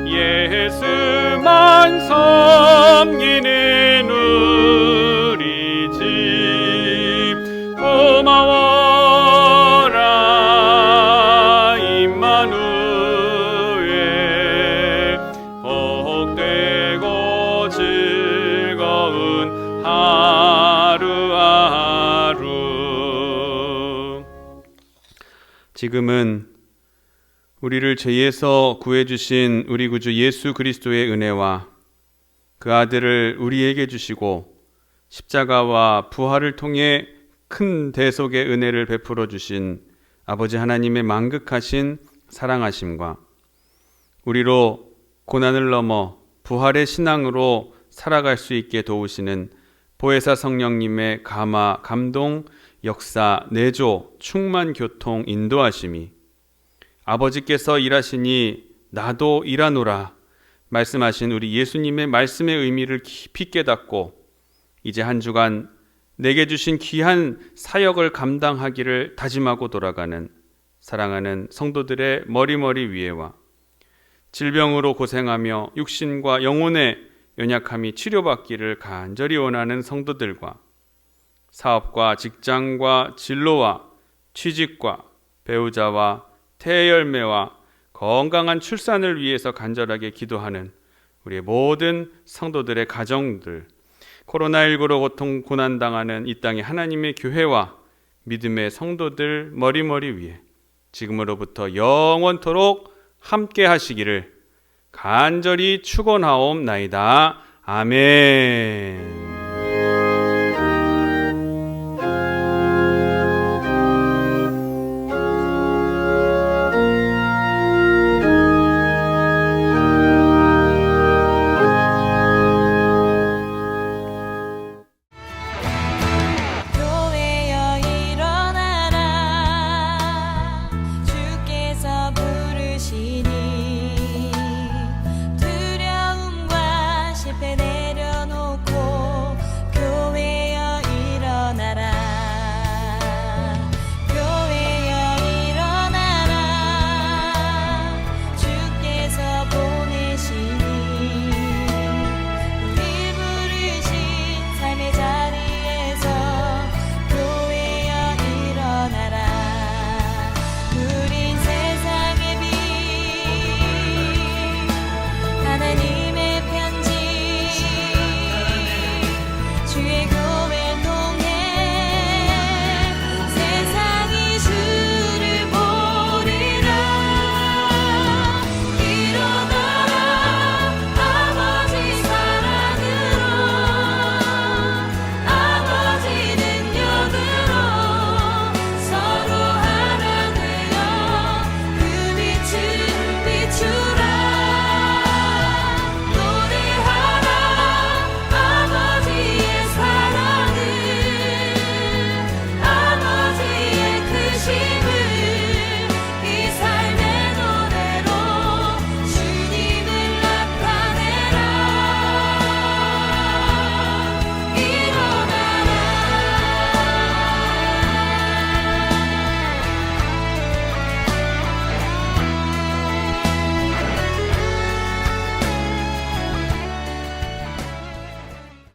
예수만 섬기는 우리 집. 고마워라 임마누엘, 복되고 즐거운 하루하루. 지금은 우리를 죄에서 구해주신 우리 구주 예수 그리스도의 은혜와 그 아들을 우리에게 주시고 십자가와 부활을 통해 큰 대속의 은혜를 베풀어 주신 아버지 하나님의 만극하신 사랑하심과 우리로 고난을 넘어 부활의 신앙으로 살아갈 수 있게 도우시는 보혜사 성령님의 감화, 감동, 역사, 내조, 충만, 교통, 인도하심이 아버지께서 일하시니 나도 일하노라 말씀하신 우리 예수님의 말씀의 의미를 깊이 깨닫고 이제 한 주간 내게 주신 귀한 사역을 감당하기를 다짐하고 돌아가는 사랑하는 성도들의 머리머리 위에와 질병으로 고생하며 육신과 영혼의 연약함이 치료받기를 간절히 원하는 성도들과 사업과 직장과 진로와 취직과 배우자와 태열매와 건강한 출산을 위해서 간절하게 기도하는 우리의 모든 성도들의 가정들, 코로나19로 고통 고난당하는 이 땅의 하나님의 교회와 믿음의 성도들 머리머리 위에 지금으로부터 영원토록 함께 하시기를 간절히 축원하옵나이다. 아멘.